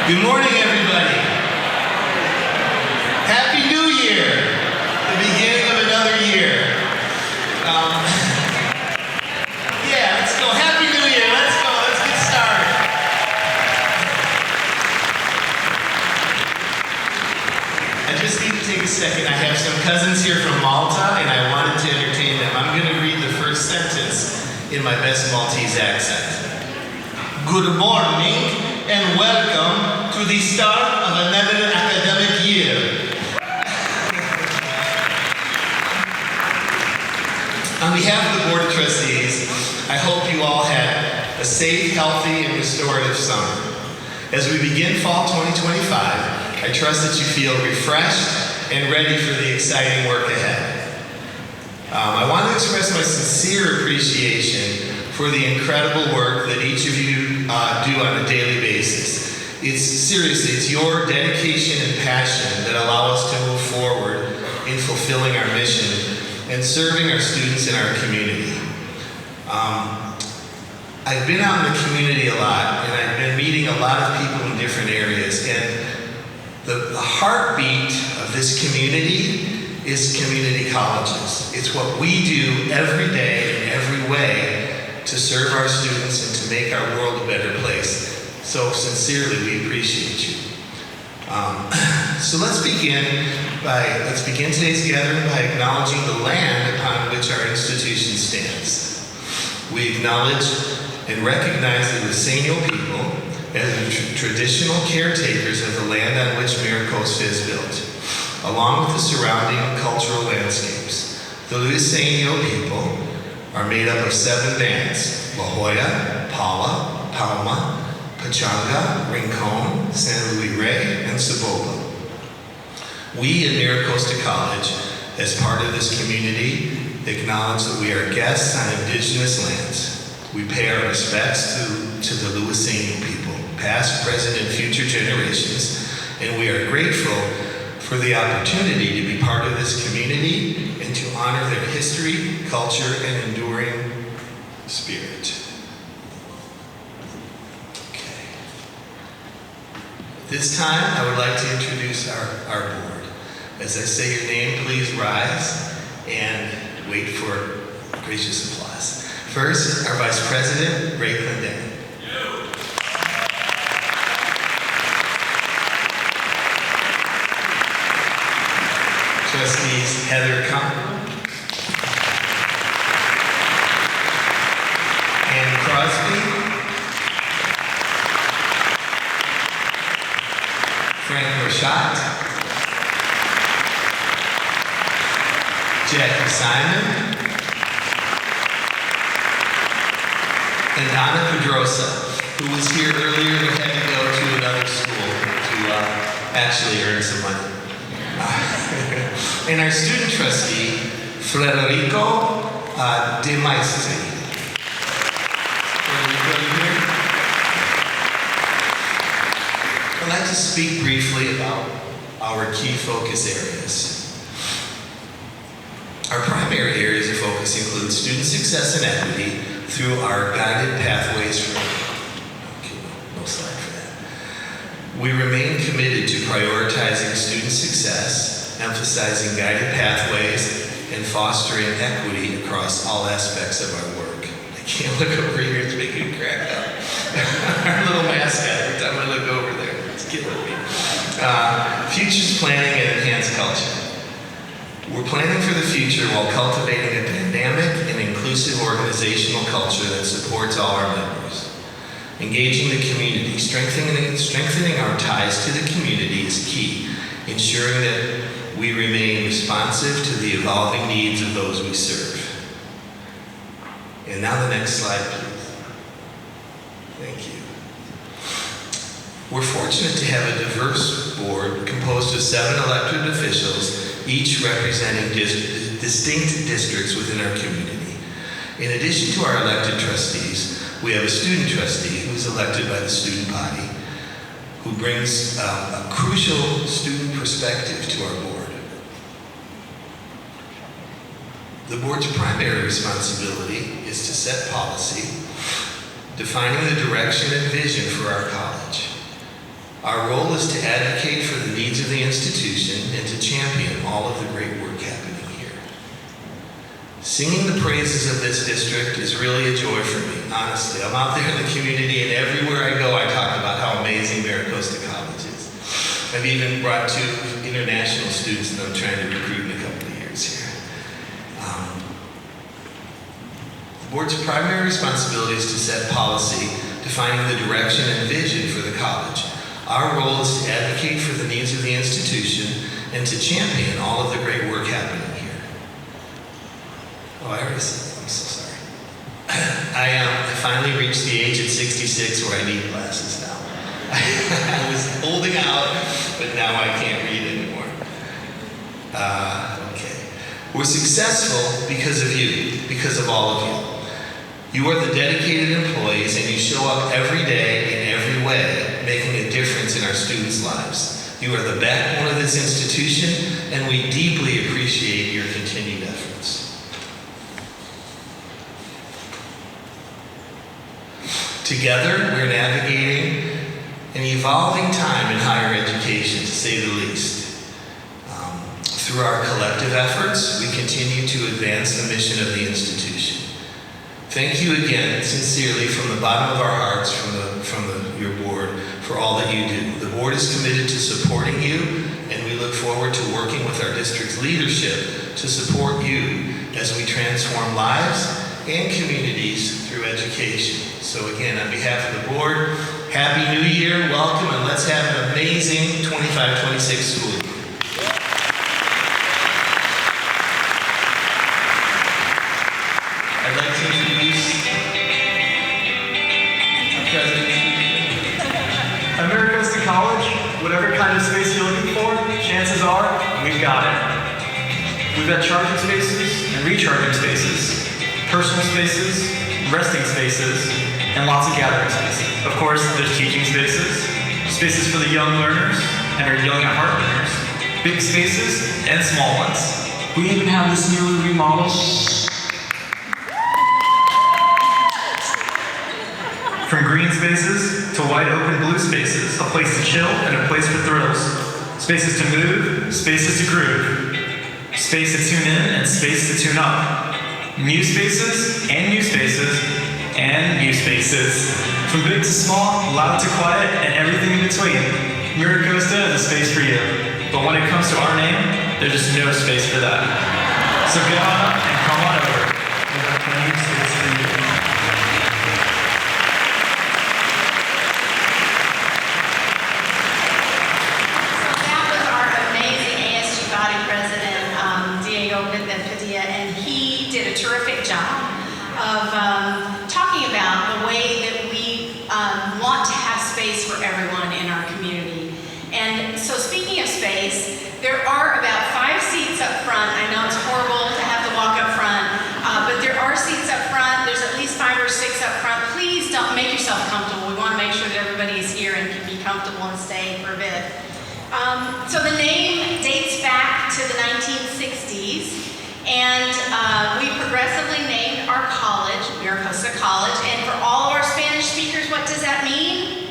Good morning, everybody. Happy New Year, the beginning of another year. Yeah, let's go. Happy New Year. Let's go. Let's get started. I just need to take a second. I have some cousins here from Malta, and I wanted to entertain them. I'm going to read the first sentence in my best Maltese accent. Good morning, and welcome to the start of another academic year. On behalf of the Board of Trustees, I hope you all had a safe, healthy, and restorative summer. As we begin fall 2025, I trust that you feel refreshed and ready for the exciting work ahead. I want to express my sincere appreciation for the incredible work that each of you do on a daily basis. It's your dedication and passion that allow us to move forward in fulfilling our mission and serving our students in our community. I've been out in the community a lot, and I've been meeting a lot of people in different areas, and the heartbeat of this community is community colleges. It's what we do every day in every way to serve our students and to make our world a better place. So sincerely, we appreciate you. So let's begin today's gathering by acknowledging the land upon which our institution stands. We acknowledge and recognize the Luiseño people as the traditional caretakers of the land on which MiraCosta is built, along with the surrounding cultural landscapes. The Luiseño people are made up of 7 bands: La Jolla, Paula, Palma, Pachanga, Rincon, San Luis Rey, and Cibola. We at MiraCosta College, as part of this community, acknowledge that we are guests on indigenous lands. We pay our respects to the Luiseño people, past, present, and future generations, and we are grateful for the opportunity to be part of this community and to honor their history, culture, and enduring spirit. This time, I would like to introduce our board. As I say your name, please rise and wait for gracious applause. First, our Vice President, Ray Clendon. Trustees Heather Comper, Ann Crosby, Frank Rochat, Jackie Simon, and Anna Pedrosa, who was here earlier but had to go to another school to actually earn some money. And our student trustee, Federico De Maestri. I'd like to speak briefly about our key focus areas. Our primary areas of focus include student success and equity through our guided pathways for, no slide for that. We remain committed to prioritizing student success, emphasizing guided pathways, and fostering equity across all aspects of our work. I can't look over here, it's making me crack up. Our little mascot, every time I look over there. Futures planning and enhanced culture. We're planning for the future while cultivating a dynamic and inclusive organizational culture that supports all our members. Engaging the community, strengthening our ties to the community is key, ensuring that we remain responsive to the evolving needs of those we serve. And now the next slide, please. Thank you. We're fortunate to have a diverse board composed of 7 elected officials, each representing distinct districts within our community. In addition to our elected trustees, we have a student trustee who is elected by the student body, who brings a crucial student perspective to our board. The board's primary responsibility is to set policy, defining the direction and vision for our college. Our role is to advocate for the needs of the institution and to champion all of the great work happening here. Singing the praises of this district is really a joy for me, honestly. I'm out there in the community, and everywhere I go, I talk about how amazing MiraCosta College is. I've even brought 2 international students that I'm trying to recruit in a couple of years here. The board's primary responsibility is to set policy, defining the direction and vision for the college. Our role is to advocate for the needs of the institution and to champion all of the great work happening here. Oh, I already said that. I'm so sorry. I finally reached the age at 66 where I need glasses now. I was holding out, but now I can't read anymore. Okay. We're successful because of you, because of all of you. You are the dedicated employees, and you show up every day in every way, making a difference in our students' lives. You are the backbone of this institution, and we deeply appreciate your continued efforts. Together, we're navigating an evolving time in higher education, to say the least. Through our collective efforts, we continue to advance the mission of the institution. Thank you again, sincerely, from the bottom of our hearts, from your board, for all that you do. The board is committed to supporting you, and we look forward to working with our district's leadership to support you as we transform lives and communities through education. So again, on behalf of the board, Happy New Year, welcome, and let's have an amazing 25-26 school year. I'd like to introduce our president. At MiraCosta College, whatever kind of space you're looking for, chances are we've got it. We've got charging spaces and recharging spaces, personal spaces, resting spaces, and lots of gathering spaces. Of course, there's teaching spaces, spaces for the young learners and our young at heart learners, big spaces and small ones. We even have this newly remodeled from green spaces to wide open blue spaces, a place to chill and a place for thrills. Spaces to move, spaces to groove. Space to tune in and space to tune up. New spaces and new spaces and new spaces. From big to small, loud to quiet, and everything in between. MiraCosta is a space for you. But when it comes to our name, there's just no space for that. So get on up and come on over. There's plenty of space for you. Terrific job of talking about the way that we want to have space for everyone in our community. And so speaking of space, there are about 5 seats up front. I know it's horrible to have to walk up front, but there are seats up front. There's at least 5 or 6 up front. Please don't make yourself comfortable. We want to make sure that everybody is here and can be comfortable and stay for a bit. So the name dates back to the 1960s. And we progressively named our college, MiraCosta College, and for all of our Spanish speakers, what does that mean?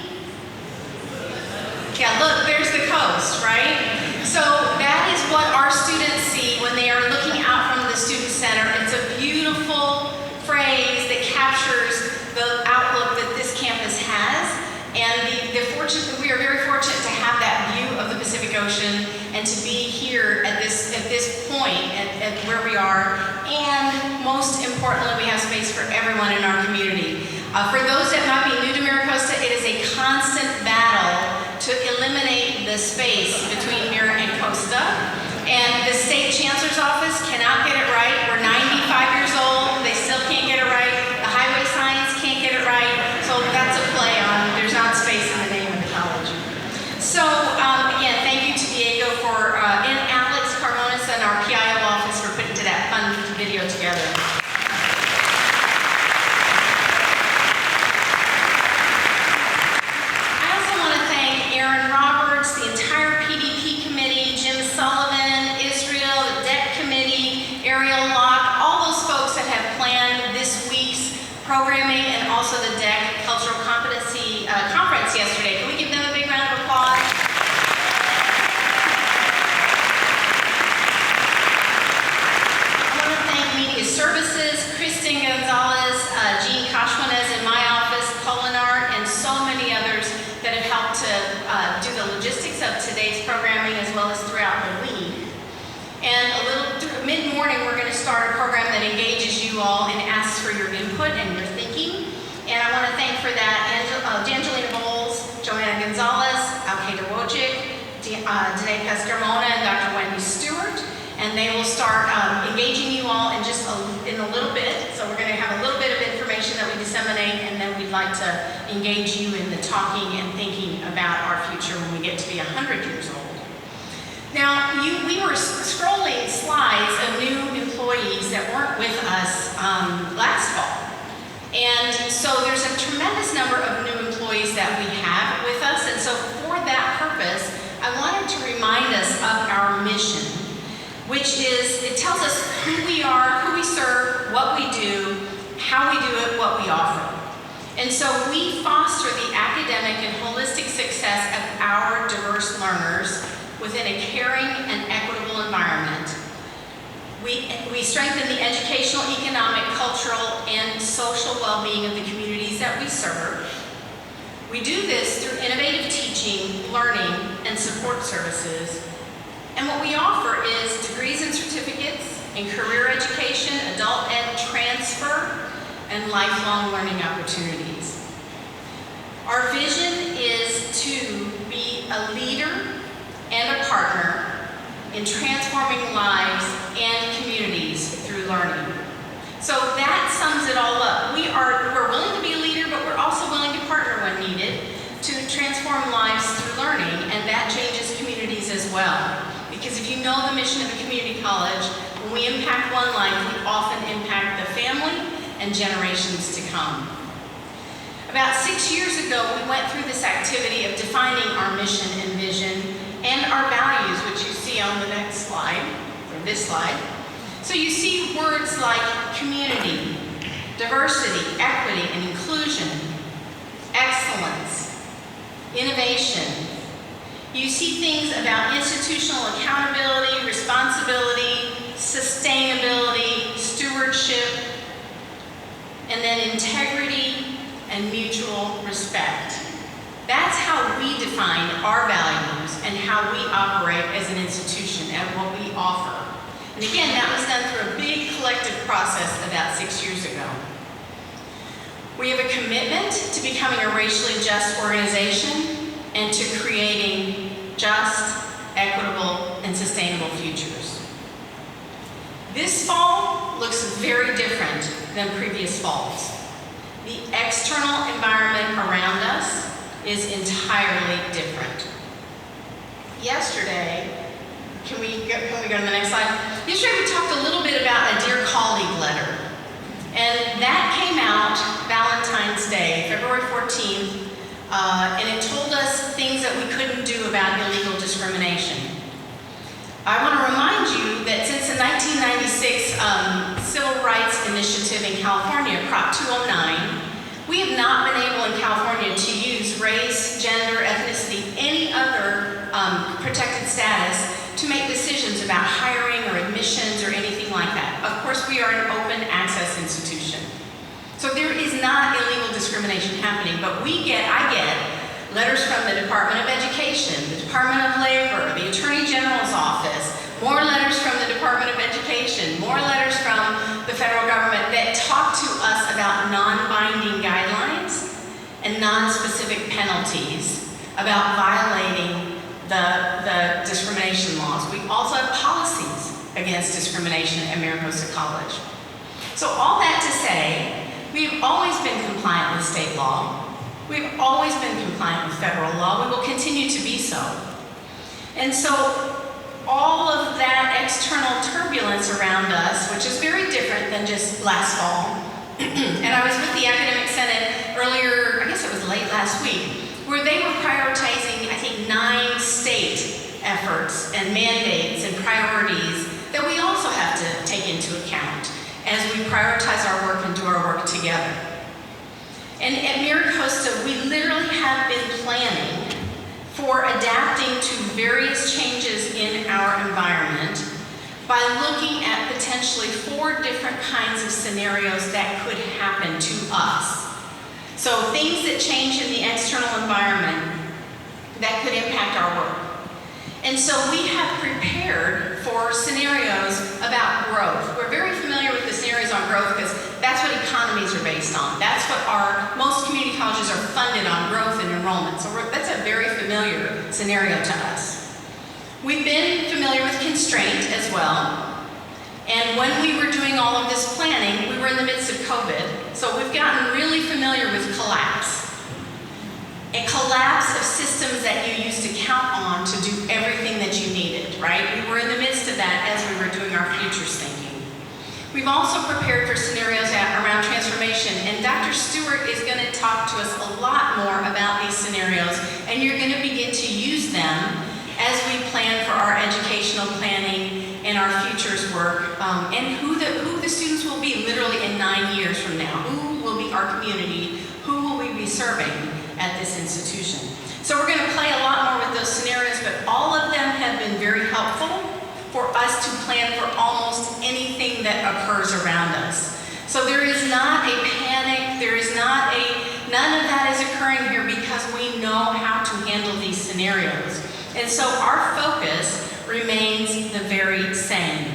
Yeah, look, there's the coast, right? So that is what our students see when they are looking out from the Student Center. It's a beautiful phrase that captures the outlook that this campus has. And we are very fortunate to have that view of the Pacific Ocean and to be here at this point at where we are. And most importantly, we have space for everyone in our community. For those that might be new to MiraCosta, it is a constant battle to eliminate the space between Mira and Costa. And the State Chancellor's Office cannot get it right. We're 95 years old. They still can't get it right. The highway signs can't get it right. So that's a play on there's not space in the name of the college. So again, thank you to Diego and Alex Carmonas and our PIO office for putting that fun video together. I also want to thank Aaron Roberts, the entire PDP committee, Jim Sullivan, Israel, the DEC committee, Ariel Locke, all those folks that have planned this week's programming and also the DEC Cultural Competency Conference yesterday. Can we give them a big round of applause? Kristen Gonzalez, Jean Kashwanez in my office, Culinar, and so many others that have helped to do the logistics of today's programming as well as throughout the week. And mid-morning, we're going to start a program that engages you all and asks for your input and your thinking. And I want to thank for that Angelina Bowles, Joanna Gonzalez, Alkaida Wojcik, Danae Pescarmona, and Dr. Wendy Stewart. And they will start engaging you all in in a little bit. So we're going to have a little bit of information that we disseminate, and then we'd like to engage you in the talking and thinking about our future when we get to be 100 years old. Now, we were scrolling slides of new employees that weren't with us last fall. And so there's a tremendous number of new employees that we have with us. And so for that purpose, I wanted to remind us of our mission, which is, it tells us who we are, who we serve, what we do, how we do it, what we offer. And so we foster the academic and holistic success of our diverse learners within a caring and equitable environment. We strengthen the educational, economic, cultural, and social well-being of the communities that we serve. We do this through innovative teaching, learning, and support services. And what we offer is degrees and certificates in career education, adult ed transfer, and lifelong learning opportunities. Our vision is to be a leader and a partner in transforming lives and communities through learning. So that sums it all up. We're willing to be a leader, but we're also willing to partner when needed to transform lives through learning, and that changes communities as well. Because if you know the mission of a community college, when we impact one life, we often impact the family and generations to come. About 6 years ago, we went through this activity of defining our mission and vision and our values, which you see on the next slide, or this slide. So you see words like community, diversity, equity, and inclusion, excellence, innovation. You see things about institutional accountability, responsibility, sustainability, stewardship, and then integrity and mutual respect. That's how we define our values and how we operate as an institution and what we offer. And again, that was done through a big collective process about 6 years ago. We have a commitment to becoming a racially just organization and to creating just, equitable, and sustainable futures. This fall looks very different than previous falls. The external environment around us is entirely different. Yesterday, can we go to the next slide? Yesterday we talked a little bit about a Dear Colleague letter. And that came out Valentine's Day, February 14th, and it told us things that we couldn't do about illegal discrimination. I want to remind you that since the 1996 Civil Rights Initiative in California, Prop 209, we have not been able in California to use race, gender, ethnicity, any other protected status to make decisions about hiring or admissions or anything like that. Of course, we are an open access institution. So there is not illegal discrimination happening, but I get letters from the Department of Education, the Department of Labor, the Attorney General's office, more letters from the Department of Education, more letters from the federal government that talk to us about non-binding guidelines and non-specific penalties about violating the discrimination laws. We also have policies against discrimination at MiraCosta College. So all that to say, we've always been compliant with state law. We've always been compliant with federal law. We will continue to be so. And so all of that external turbulence around us, which is very different than just last fall. And I was with the Academic Senate earlier, I guess it was late last week, where they were prioritizing, I think, 9 state efforts and mandates and priorities that we also have to take into account as we prioritize our work and do our work together. And at MiraCosta, we literally have been planning for adapting to various changes in our environment by looking at potentially 4 different kinds of scenarios that could happen to us. So things that change in the external environment that could impact our work. And so we have prepared for scenarios about growth. We're very familiar with the scenarios on growth because that's what economies are based on. That's what most community colleges are funded on, growth and enrollment. So that's a very familiar scenario to us. We've been familiar with constraint as well. And when we were doing all of this planning, we were in the midst of COVID. So we've gotten really familiar with collapse. A collapse of systems that you used to count on to do everything that you needed, right? We were in the midst of that as we were doing our futures thinking. We've also prepared for scenarios around transformation, and Dr. Stewart is going to talk to us a lot more about these scenarios, and you're going to begin to use them as we plan for our educational planning and our futures work, and who the students will be literally in 9 years from now. Who will be our community? Who will we be serving at this institution? So we're going to play a lot more with those scenarios, but all of them have been very helpful for us to plan for almost anything that occurs around us. So there is not a panic, none of that is occurring here because we know how to handle these scenarios. And so our focus remains the very same.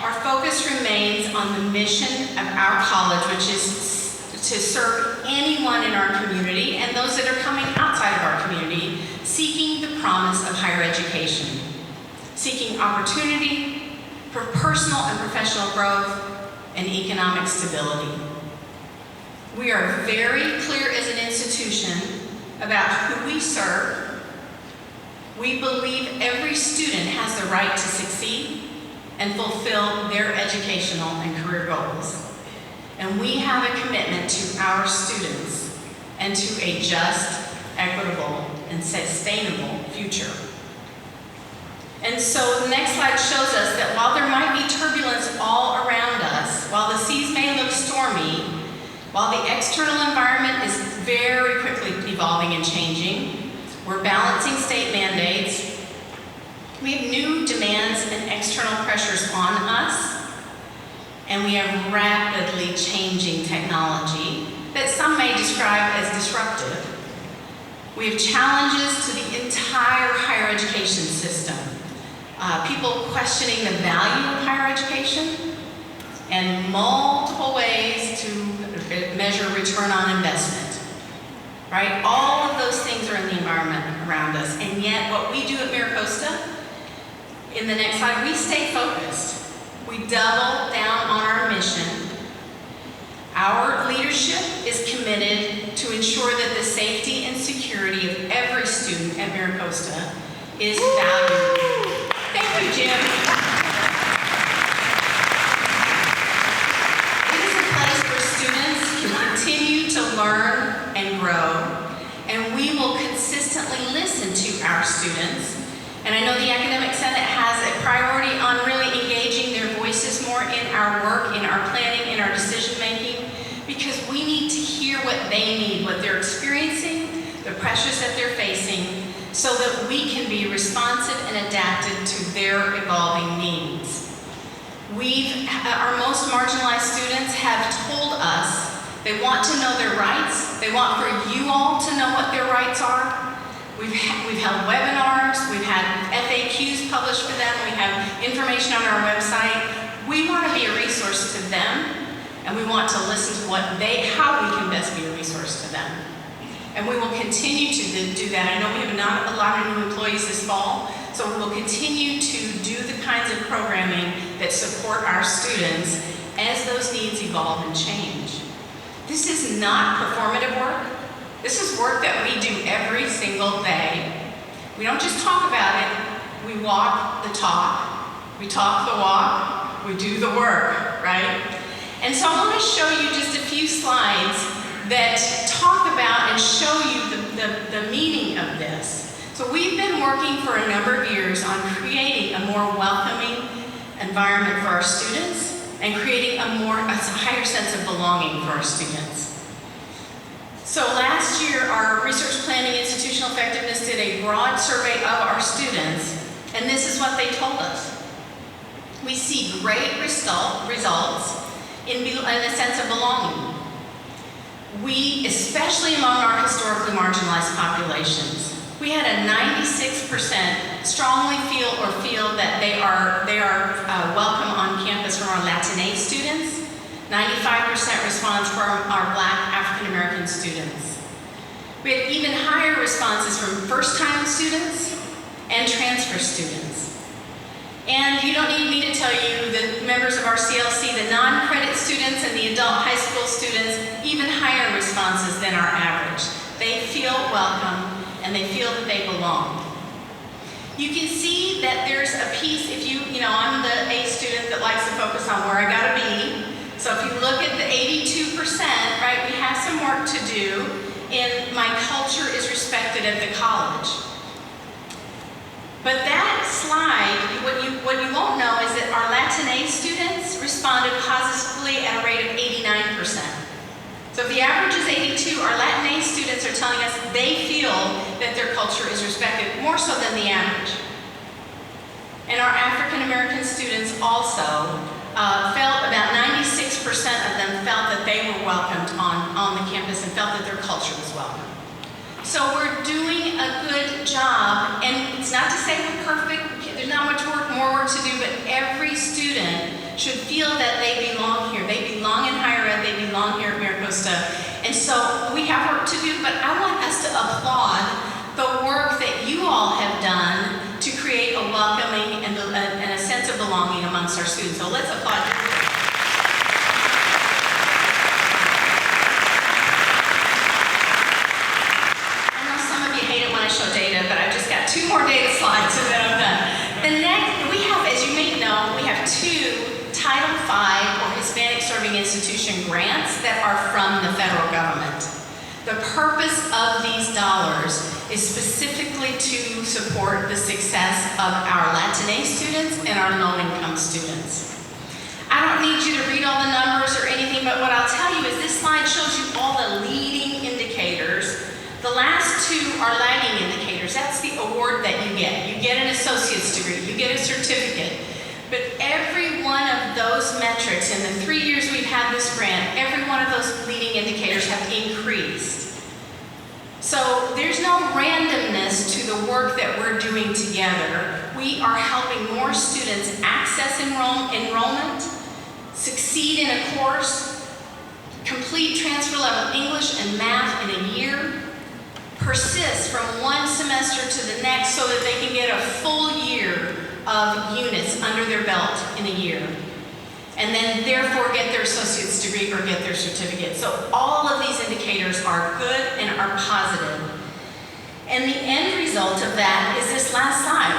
Our focus remains on the mission of our college, which is to serve anyone in our community and those that are coming outside of our community, seeking the promise of higher education, seeking opportunity for personal and professional growth and economic stability. We are very clear as an institution about who we serve. We believe every student has the right to succeed and fulfill their educational and career goals. And we have a commitment to our students and to a just, equitable, and sustainable future. And so the next slide shows us that while there might be turbulence all around us, while the seas may look stormy, while the external environment is very quickly evolving and changing, we're balancing state mandates, we have new demands and external pressures on us, and we have rapidly changing technology that some may describe as disruptive. We have challenges to the entire higher education system. People questioning the value of higher education and multiple ways to measure return on investment, right? All of those things are in the environment around us, and yet what we do at MiraCosta, in the next slide, we stay focused. We double down on our mission. Our leadership is committed to ensure that the safety and security of every student at MiraCosta is valued. Thank you, Jim. It is a place where students can continue to learn and grow, and we will consistently listen to our students. And I know the Academic Senate has a priority on really engaging their voices more in our work, in our planning, in our decision making, because we need to hear what they need, what they're experiencing, the pressures that they're facing, so that we can be responsive and adapted to their evolving needs. Our most marginalized students have told us they want to know their rights. They want for you all to know what their rights are. We've held webinars, we've had FAQs published for them, we have information on our website. We want to be a resource to them, and we want to listen to how we can best be a resource to them. And we will continue to do that. I know we have not a lot of new employees this fall, so we will continue to do the kinds of programming that support our students as those needs evolve and change. This is not performative work. This is work that we do every single day. We don't just talk about it, we walk the talk, we talk the walk, we do the work, right? And so I want to show you just a few slides that talk about and show you the meaning of this. So we've been working for a number of years on creating a more welcoming environment for our students and creating a higher sense of belonging for our students. So last year, our Research Planning Institutional Effectiveness did a broad survey of our students, and this is what they told us. We see great results in a sense of belonging. We, especially among our historically marginalized populations, we had a 96% strongly feel that they are welcome on campus from our Latinx students, 95% response from our Black African American students. We had even higher responses from first-time students and transfer students. And you don't need me to tell you that members of our CLC, the non-credit students and the adult high school students, even higher responses than our average. They feel welcome and they feel that they belong. You can see that there's a piece, I'm the A student that likes to focus on where I gotta be. So if you look at the 82%, right, we have some work to do in my culture is respected at the college. But that slide, what you won't know is that our Latinx students responded positively at a rate of 89%. So if the average is 82, our Latinx students are telling us they feel that their culture is respected more so than the average. And our African American students also felt, about 96% of them felt that they were welcomed on the campus and felt that their culture was welcome. So we're doing a good job, and it's not to say we're perfect, there's not much work, more work to do, but every student should feel that they belong here. They belong in higher ed, they belong here at MiraCosta. And so we have work to do, but I want us to applaud the work that you all have done to create a welcoming and a sense of belonging amongst our students. So let's applaud you. Show data, but I've just got 2 more data slides and then I'm done. The next, we have, as you may know, we have 2 Title V or Hispanic Serving Institution grants that are from the federal government. The purpose of these dollars is specifically to support the success of our Latinx students and our low-income students. I don't need you to read all the numbers or anything, but what I'll tell you is this slide shows you all the leading indicators. The last 2 are lagging indicators. That's the award that you get. You get an associate's degree, you get a certificate. But every one of those metrics in the 3 years we've had this grant, every one of those leading indicators have increased. So there's no randomness to the work that we're doing together. We are helping more students access enrollment, succeed in a course, complete transfer level English and math in a year, persist from one semester to the next so that they can get a full year of units under their belt in a year, and then therefore get their associate's degree or get their certificate. So all of these indicators are good and are positive. And the end result of that is this last slide,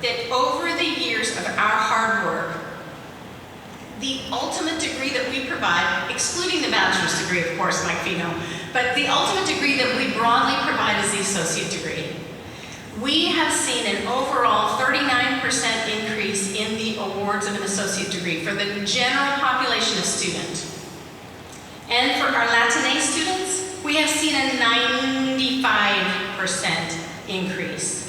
that over the years of our hard work, the ultimate degree that we provide, excluding the bachelor's degree, of course, like Fino, but the ultimate degree that we broadly provide is the associate degree. We have seen an overall 39% increase in the awards of an associate degree for the general population of students. And for our Latinx students, we have seen a 95% increase.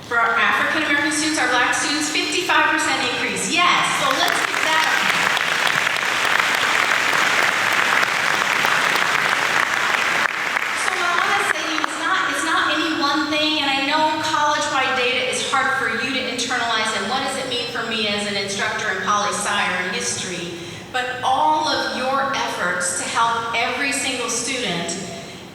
For our African American students, our Black students, 55% increase. Yes, so let's give that up. So what I want to say to you, it's not any one thing, and I know college-wide data is hard for you to internalize, and what does it mean for me as an instructor in poli-sci or in history, but all of your efforts to help every single student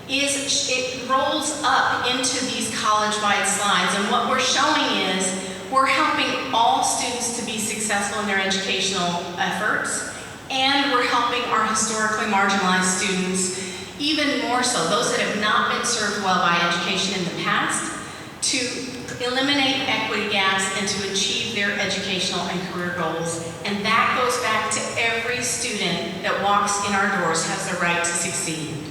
it rolls up into these college-wide slides, and what we're showing is we're helping all students to be successful in their educational efforts, and we're helping our historically marginalized students even more so, those that have not been served well by education in the past, to eliminate equity gaps and to achieve their educational and career goals. And that goes back to every student that walks in our doors has the right to succeed.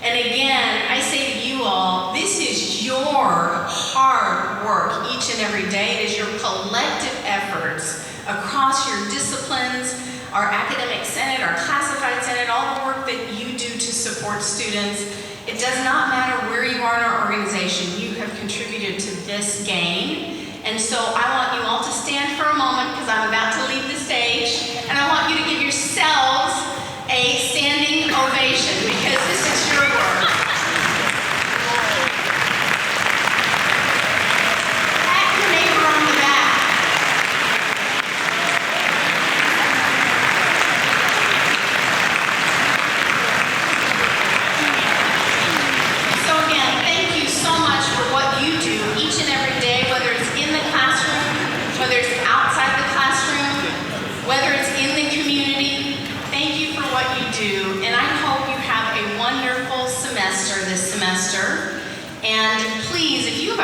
And again, I say to you all, this is your hard work each and every day. It is your collective efforts across your disciplines, our academic senate, our classified senate, all the work that you do to support students. It does not matter where you are in our organization, you have contributed to this gain. And so I want you all to stand for a moment because I'm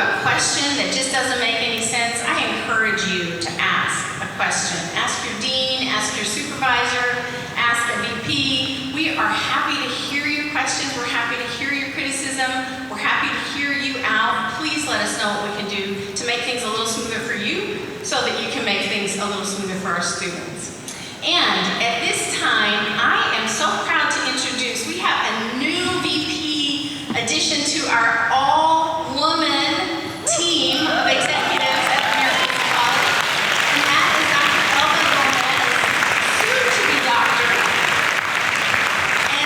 a question that just doesn't make any sense, I encourage you to ask a question. Ask your dean, ask your supervisor, ask a VP. We are happy to hear your questions. We're happy to hear your criticism. We're happy to hear you out. Please let us know what we can do to make things a little smoother for you so that you can make things a little smoother for our students. And at this time, I am so proud to introduce, we have a new VP addition to our all-woman team of executives at MiraCosta College, and that is Dr. Elba Gomez, soon to be doctor. And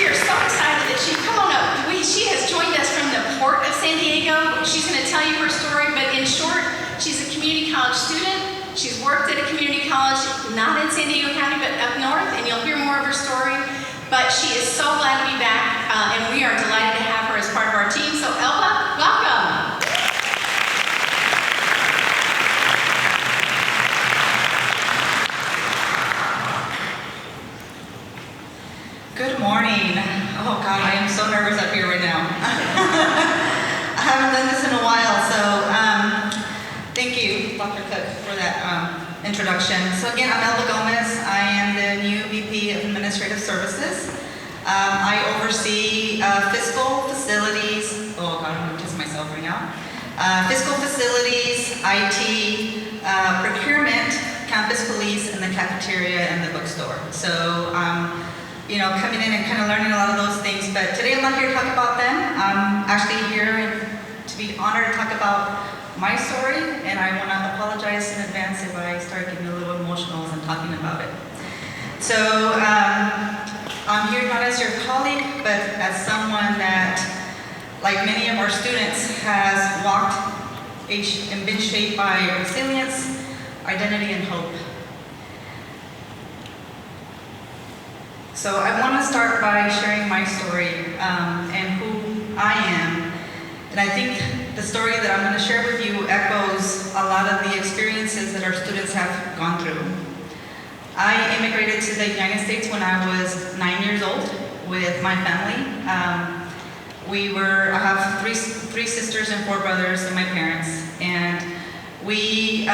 we are so excited that come on up. She has joined us from the Port of San Diego. She's going to tell you her story, but in short, she's a community college student. She's worked at a community college, not in San Diego County, but up north, and you'll hear more of her story. But she is so glad to be back, and we are delighted to have her as part of our team. So Elba, welcome. Good morning. Oh God, I am so nervous up here right now. I haven't done this in a while, so thank you, Dr. Cook, for that introduction. So again, I'm Elba Gomez. I am the new VP of Administrative Services. I oversee fiscal facilities. Oh God, I'm gonna kiss myself right now. Fiscal facilities, IT, procurement, campus police, and the cafeteria and the bookstore. So coming in and kind of learning a lot of those things. But today I'm not here to talk about them. I'm actually here to be honored to talk about my story, and I want to apologize in advance if I start getting a little emotional as I'm talking about it. So I'm here not as your colleague, but as someone that, like many of our students, has walked and been shaped by resilience, identity, and hope. So I want to start by sharing my story and who I am. And I think the story that I'm going to share with you echoes a lot of the experiences that our students have gone through. I immigrated to the United States when I was 9 years old with my family. I have three sisters and 4 brothers and my parents. And we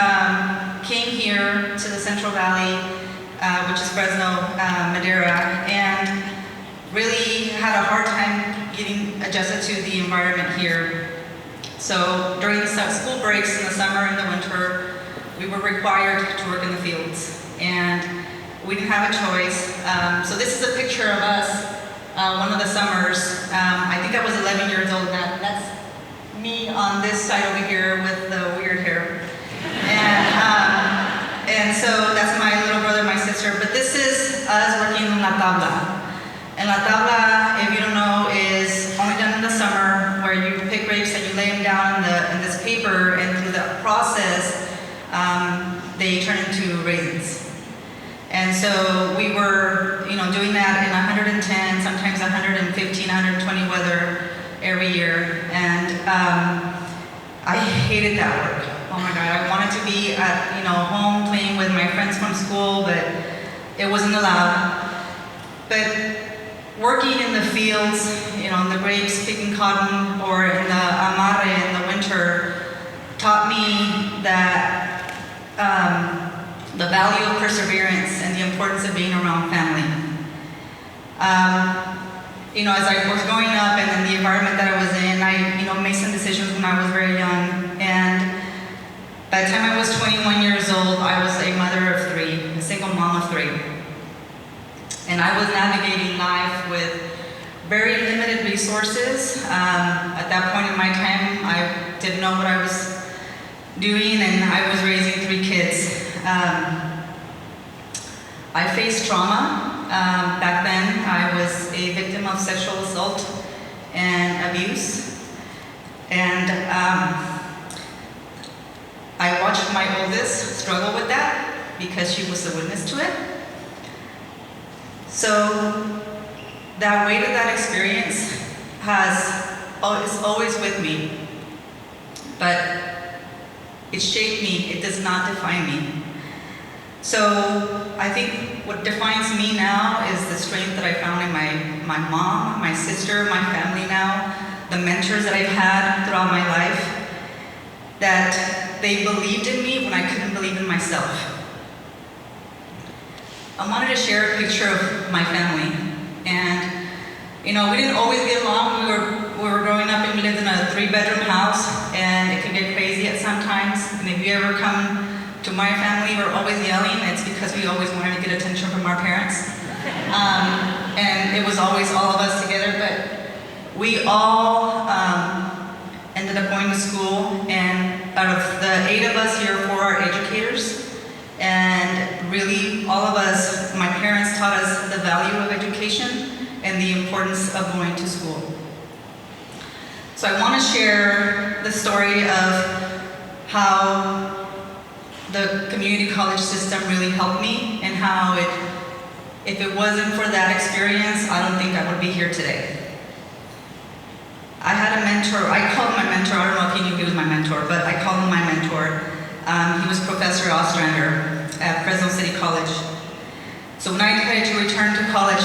came here to the Central Valley, which is Fresno, Madera, and really had a hard time getting adjusted to the environment here. So during the school breaks in the summer and the winter, we were required to work in the fields, and we didn't have a choice. So this is a picture of us one of the summers. I think I was 11 years old. That's me on this side over here with the weird hair. And so that's my little brother, my sister. But this is us working in La Tabla. And La Tabla, if you don't know, is only done in the summer, where you pick grapes and you lay them down in this paper, and through the process, they turn into raisins. And so we were, doing that in 110, sometimes 115, 120 weather every year. And I hated that work. Oh my God, I wanted to be at, home playing with my friends from school, but it wasn't allowed. But working in the fields, in the grapes, picking cotton, or in the amarre in the winter, taught me that the value of perseverance and the importance of being around family. As I was growing up and in the environment that I was in, I made some decisions when I was very young. And by the time I was 21 years old, I was a mother of 3, a single mom of 3. And I was navigating life with very limited resources. At that point in my time, I didn't know what I was doing, and I was raising 3 kids. I faced trauma. Back then, I was a victim of sexual assault and abuse. And I watched my oldest struggle with that because she was a witness to it. So that weight of that experience is always with me, but it shaped me. It does not define me. So I think what defines me now is the strength that I found in my mom, my sister, my family now, the mentors that I've had throughout my life. that they believed in me when I couldn't believe in myself. I wanted to share a picture of my family. And, we didn't always get along. We were growing up and we lived in a 3-bedroom house, and it can get crazy at sometimes. And if you ever come to my family, we're always yelling. It's because we always wanted to get attention from our parents. And it was always all of us together, but we all ended up going to school, and out of the 8 of us here, 4 are educators. And really, all of us, my parents taught us the value of education and the importance of going to school. So I want to share the story of how the community college system really helped me, and how if it wasn't for that experience, I don't think I would be here today. I had a mentor. I called my mentor. I don't know if he knew he was my mentor, but I called him my mentor. He was Professor Ostrander at Fresno City College. So when I decided to return to college,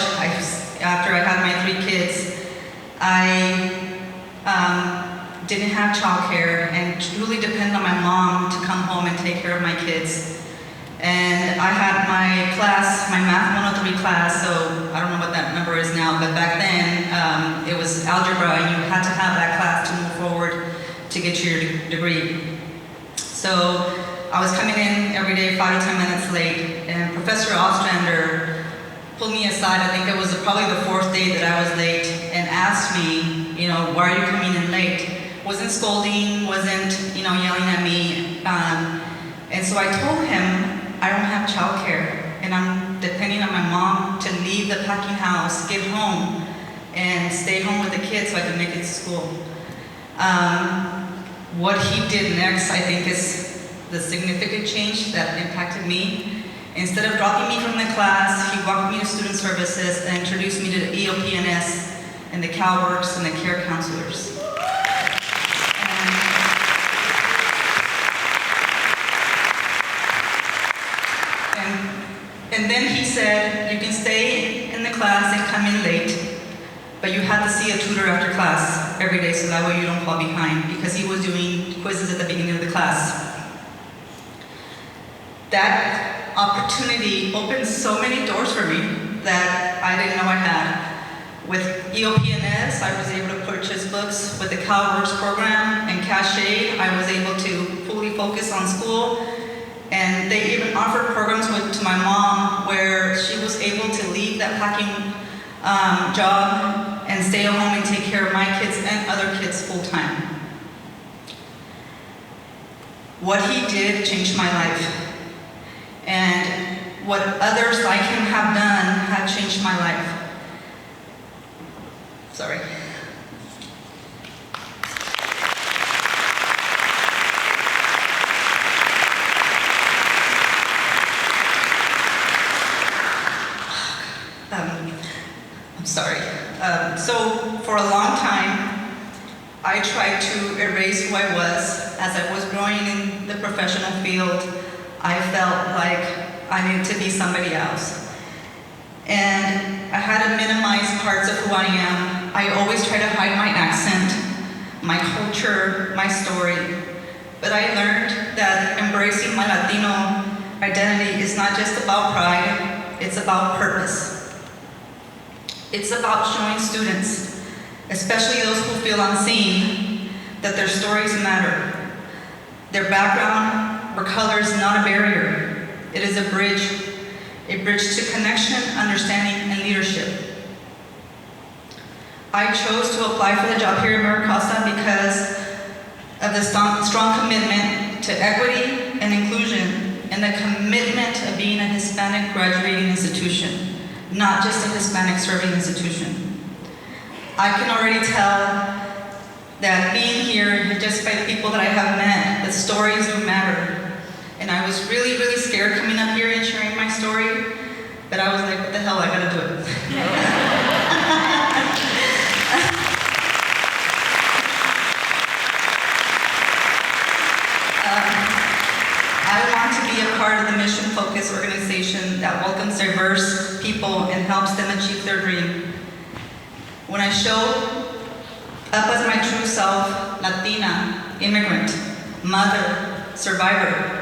after I had my 3 kids, I didn't have childcare and truly depended on my mom to come home and take care of my kids. And I had my class, my Math 103 class, so I don't know what that number is now, but back then it was algebra, and you had to have that class to move forward to get your degree. So I was coming in every day 5 to 10 minutes late, and Professor Ostrander pulled me aside. I think it was probably the 4th day that I was late, and asked me, why are you coming in late? Wasn't scolding, wasn't, yelling at me. And so I told him, I don't have childcare, and I'm depending on my mom to leave the packing house, get home, and stay home with the kids so I can make it to school. What he did next, I think, is the significant change that impacted me. Instead of dropping me from the class, he walked me to student services and introduced me to the EOP&S and the CalWorks and the care counselors. And then he said, you can stay in the class and come in late, but you have to see a tutor after class every day so that way you don't fall behind, because he was doing quizzes at the beginning of the class. That opportunity opened so many doors for me that I didn't know I had. With EOP&S, I was able to purchase books. With the CalWorks program and Cascade, I was able to fully focus on school. And they even offered programs to my mom where she was able to leave that packing job and stay at home and take care of my kids and other kids full time. What he did changed my life. And what others like him have done have changed my life. Sorry. I'm sorry. So for a long time, I tried to erase who I was. As I was growing in the professional field, I felt like I needed to be somebody else. And I had to minimize parts of who I am. I always try to hide my accent, my culture, my story. But I learned that embracing my Latino identity is not just about pride, it's about purpose. It's about showing students, especially those who feel unseen, that their stories matter. Their background or color is not a barrier. It is a bridge to connection, understanding, and leadership. I chose to apply for the job here at MiraCosta because of the strong commitment to equity and inclusion, and the commitment of being a Hispanic graduating institution, not just a Hispanic serving institution. I can already tell that being here, just by the people that I have met, the stories do matter. And I was really, really scared coming up here and sharing my story, but I was like, what the hell, I gotta do it. I want to be a part of the mission-focused organization that welcomes diverse people and helps them achieve their dream. When I show up as my true self, Latina, immigrant, mother, survivor.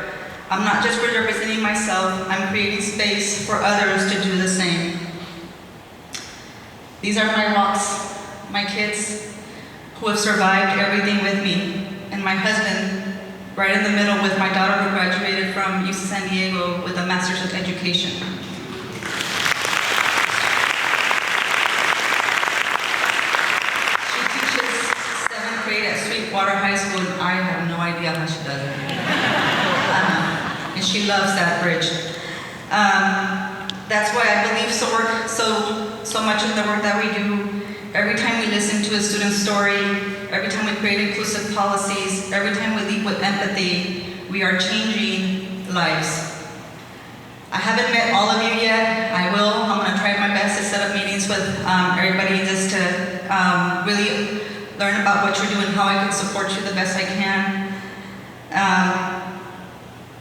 I'm not just representing myself, I'm creating space for others to do the same. These are my rocks, my kids who have survived everything with me, and my husband, right in the middle with my daughter who graduated from UC San Diego with a Master's of Education. She teaches 7th grade at Sweetwater High School, and I have no idea how she does it. And she loves that bridge. That's why I believe so much in the work that we do. Every time we listen to a student's story, every time we create inclusive policies, every time we lead with empathy, we are changing lives. I haven't met all of you yet. I will. I'm going to try my best to set up meetings with everybody just to really learn about what you're doing, how I can support you the best I can.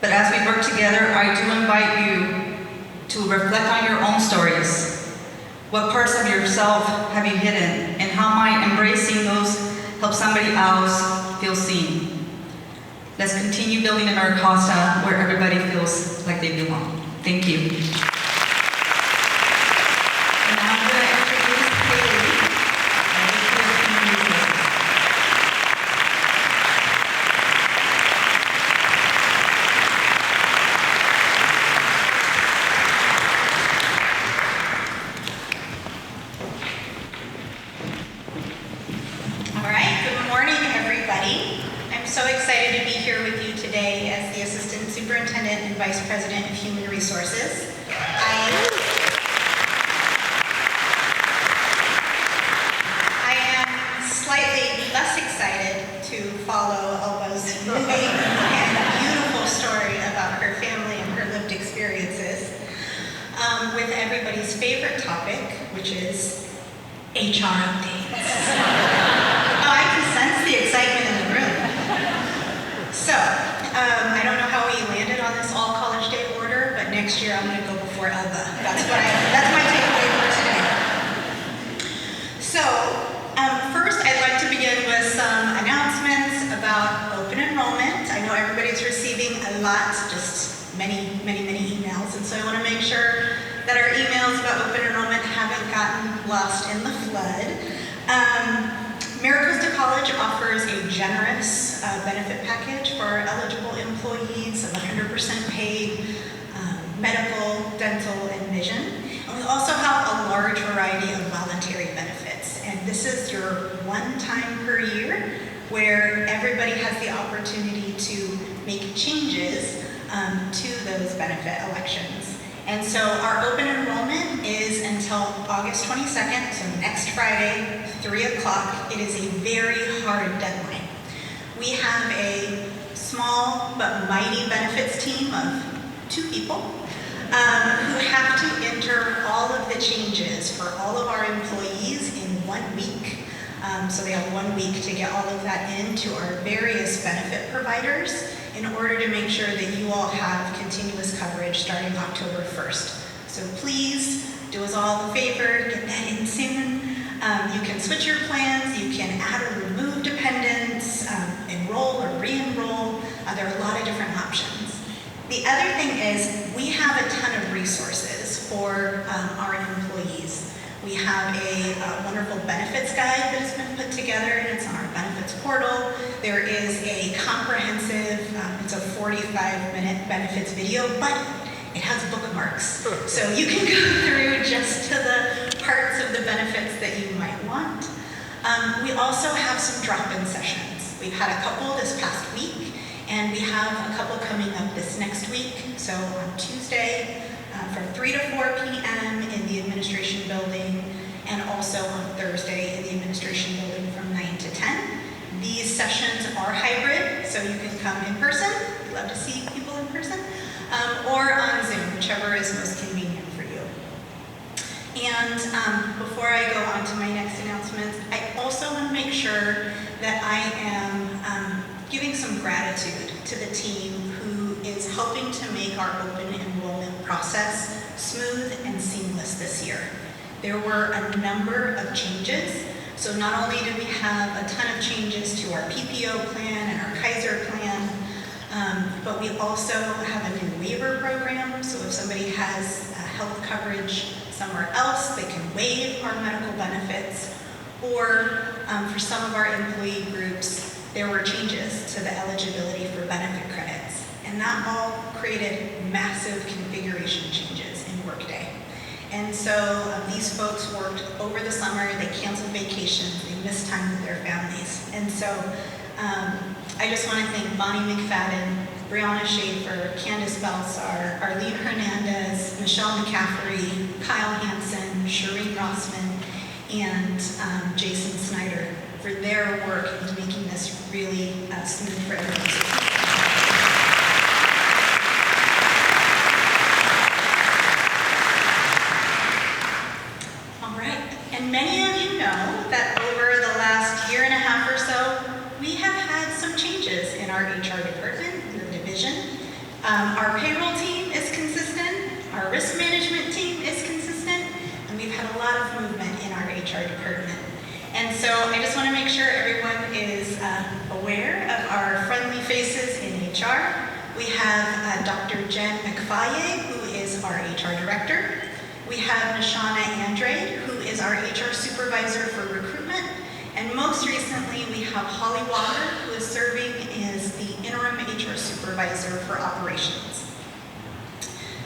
But as we work together, I do invite you to reflect on your own stories. What parts of yourself have you hidden, and how might embracing those help somebody else feel seen? Let's continue building a MiraCosta where everybody feels like they belong. Thank you. And now I'm going to introduce Haley. All right, good morning, everybody. I'm so excited to be here with you today as the Assistant Superintendent and Vice President of Human Resources. I am slightly less excited to follow Elba's moving and beautiful story about her family and her lived experiences with everybody's favorite topic, which is HR updates. I can sense the excitement in the room. So, I don't know how we landed on this all College Day order, but next year I'm going to go before Elba. That's my takeaway for today. So, first I'd like to begin with some announcements about open enrollment. I know everybody's receiving a lot, just many emails, and so I want to make sure that our emails about open enrollment haven't gotten lost in the flood. MiraCosta College offers a generous benefit package for eligible employees of 100% paid medical, dental, and vision. And we also have a large variety of voluntary benefits. And this is your one time per year where everybody has the opportunity to make changes to those benefit elections. And so our open enrollment is until August 22nd, so next Friday, 3 o'clock. It is a very hard deadline. We have a small but mighty benefits team of 2 people who have to enter all of the changes for all of our employees in 1 week. So they have 1 week to get all of that into our various benefit providers in order to make sure that you all have continuous coverage starting October 1st. So please do us all a favor, get that in soon. You can switch your plans, you can add or remove dependents, enroll or re-enroll. There are a lot of different options. The other thing is we have a ton of resources for our employees. We have a wonderful benefits guide that has been put together, and it's on our benefits portal. There is a comprehensive, it's a 45-minute benefits video, but it has bookmarks. So you can go through just to the parts of the benefits that you might want. We also have some drop-in sessions. We've had a couple this past week, and we have a couple coming up this next week. So on Tuesday, from 3 to 4 p.m. in the administration building, and also on Thursday in the administration building from 9 to 10. These sessions are hybrid, so you can come in person. We love to see people in person, or on Zoom, whichever is most convenient for you. And before I go on to my next announcements, I also want to make sure that I am giving some gratitude to the team who is helping to make our open enrollment process smooth and seamless this year. There were a number of changes. So not only do we have a ton of changes to our PPO plan and our Kaiser plan, But we also have a new waiver program, so if somebody has health coverage somewhere else, they can waive our medical benefits. Or for some of our employee groups, there were changes to the eligibility for benefit credits. And that all created massive configuration changes in Workday. And so these folks worked over the summer, they canceled vacations, they missed time with their families. And so I just want to thank Bonnie McFadden, Brianna Schaefer, Candace Balsar, Arlene Hernandez, Michelle McCaffrey, Kyle Hansen, Shireen Rossman, and Jason Snyder for their work into making this really smooth for everyone. Many of you know that over the last year and a half or so, we have had some changes in our HR department, in the division. Our payroll team is consistent, our risk management team is consistent, and we've had a lot of movement in our HR department. And so I just want to make sure everyone is aware of our friendly faces in HR. We have Dr. Jen McFaye, who is our HR director. We have Nishana Andrade, who is our HR supervisor for recruitment. And most recently, we have Holly Walker, who is serving as the interim HR supervisor for operations.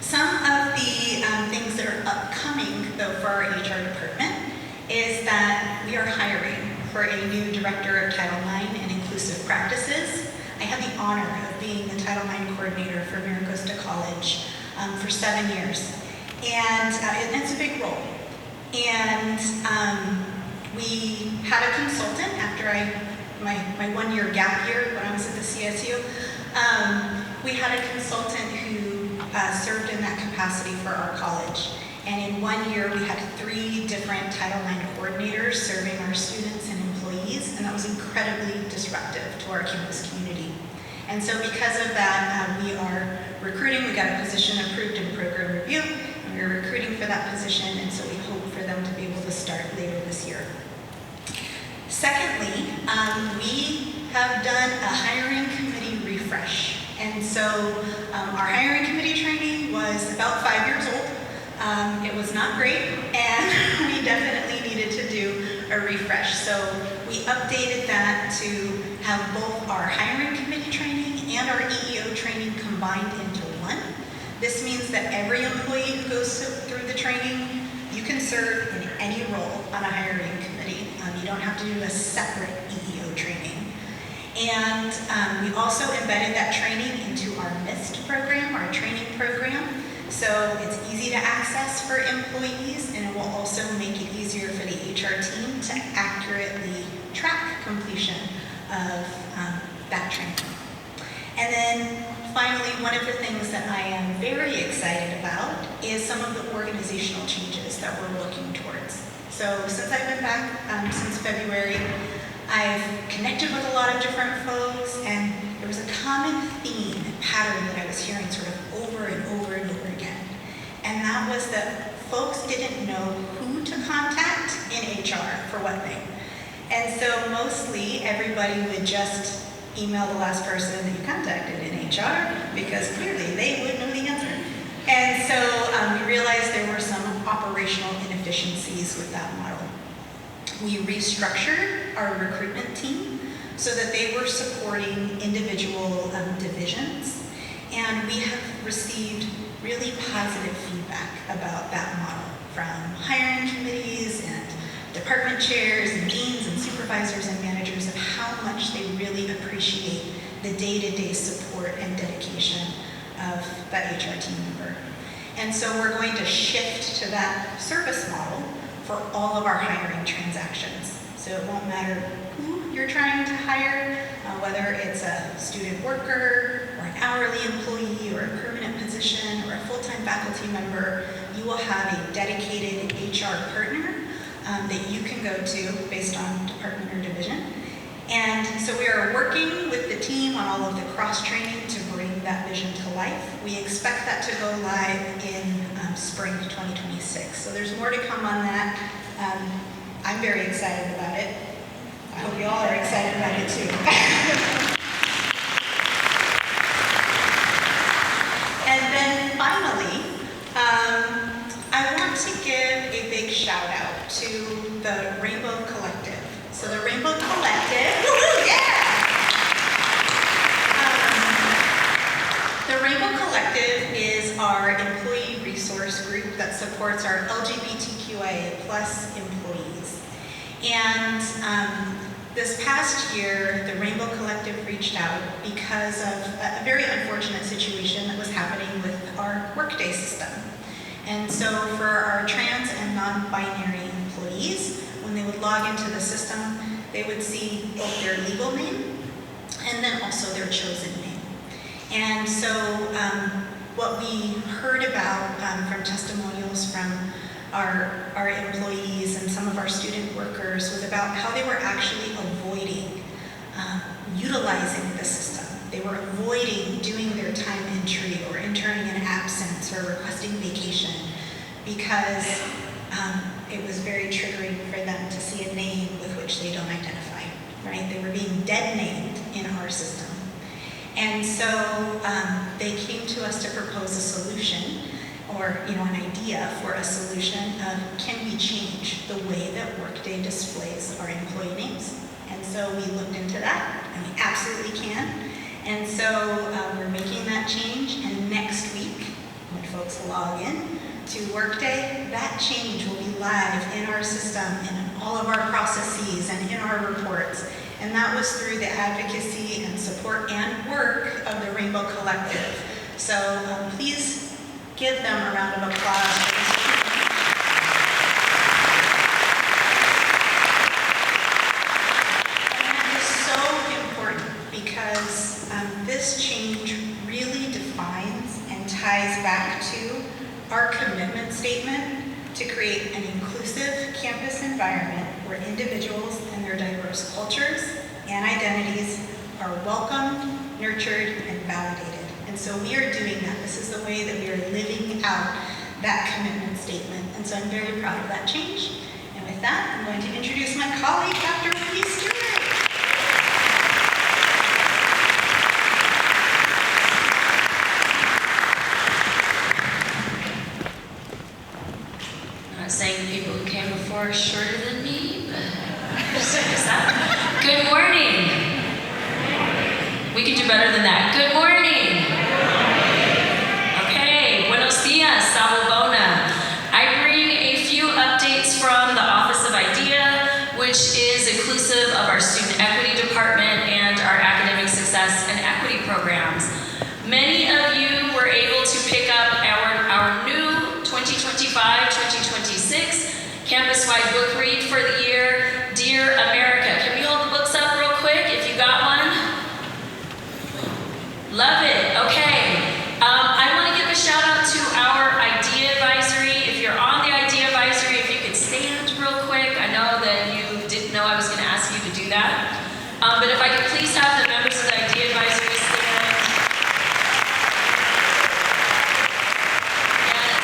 Some of the things that are upcoming, though, for our HR department is that we are hiring for a new director of Title IX and inclusive practices. I had the honor of being the Title IX coordinator for MiraCosta College for 7 years. And it's a big role. And we had a consultant after my 1 year gap year when I was at the CSU. We had a consultant who served in that capacity for our college. And in 1 year, we had 3 different Title IX coordinators serving our students and employees. And that was incredibly disruptive to our campus community. And so because of that, we are recruiting. We got a position approved in program review. We're recruiting for that position, and so we hope for them to be able to start later this year. Secondly, we have done a hiring committee refresh. And so our hiring committee training was about 5 years old. It was not great, and we definitely needed to do a refresh. So we updated that to have both our hiring committee training and our EEO training combined into one. This means that every employee who goes through the training, you can serve in any role on a hiring committee. You don't have to do a separate EEO training. And we also embedded that training into our MIST program, our training program. So it's easy to access for employees, and it will also make it easier for the HR team to accurately track completion of that training. And then finally, one of the things that I am very excited about is some of the organizational changes that we're working towards. So since I've been back, since February, I've connected with a lot of different folks, and there was a common theme and pattern that I was hearing sort of over and over and over again. And that was that folks didn't know who to contact in HR for what thing. And so mostly everybody would just email the last person that you contacted in HR because clearly they would know the answer. And so we realized there were some operational inefficiencies with that model. We restructured our recruitment team so that they were supporting individual divisions, and we have received really positive feedback about that model from hiring committees and department chairs and deans and supervisors and managers of how much they really appreciate the day-to-day support and dedication of that HR team member. And so we're going to shift to that service model for all of our hiring transactions. So it won't matter who you're trying to hire, whether it's a student worker or an hourly employee or a permanent position or a full-time faculty member, you will have a dedicated HR partner that you can go to based on department or division. And so we are working with the team on all of the cross-training to bring that vision to life. We expect that to go live in spring 2026. So there's more to come on that. I'm very excited about it. I hope you all are excited about it too. shout out to the Rainbow Collective. So the Rainbow Collective, woo-hoo, yeah! The Rainbow Collective is our employee resource group that supports our LGBTQIA+ employees. And this past year, the Rainbow Collective reached out because of a very unfortunate situation that was happening with our workday system. And so for our trans and non-binary employees, when they would log into the system, they would see both their legal name and then also their chosen name. And so what we heard about from testimonials from our employees and some of our student workers was about how they were actually avoiding utilizing the system. They were avoiding doing their time entry or interning in absence or requesting vacation because it was very triggering for them to see a name with which they don't identify, right? They were being dead named in our system. And so they came to us to propose a solution or an idea for a solution of can we change the way that Workday displays our employee names? And so we looked into that, and we absolutely can. And so we're making that change, and next week, when folks log in to Workday, that change will be live in our system and in all of our processes and in our reports. And that was through the advocacy and support and work of the Rainbow Collective. So please give them a round of applause for this. And that is so important because this change really defines and ties back to our commitment statement to create an inclusive campus environment where individuals and their diverse cultures and identities are welcomed, nurtured, and validated. And so we are doing that. This is the way that we are living out that commitment statement. And so I'm very proud of that change. And with that, I'm going to introduce my colleague, Dr. Wendy Stewart. Not saying the people who came before are shorter than me, but good morning. We can do better than that. Good morning. Okay, buenos dias, Sabobona. I bring a few updates from the Office of IDEA, which is inclusive of our Student Equity Department and our Academic Success and Equity programs. Many of you were able to pick up our new 2025-2026 campus-wide book read for the year, Dear America. Can we hold the books up real quick if you got one? Love it, okay. I want to give a shout out to our IDEA advisory. If you're on the IDEA advisory, if you could stand real quick. I know that you didn't know I was going to ask you to do that. But if I could please have the members of the IDEA advisory stand. Yes.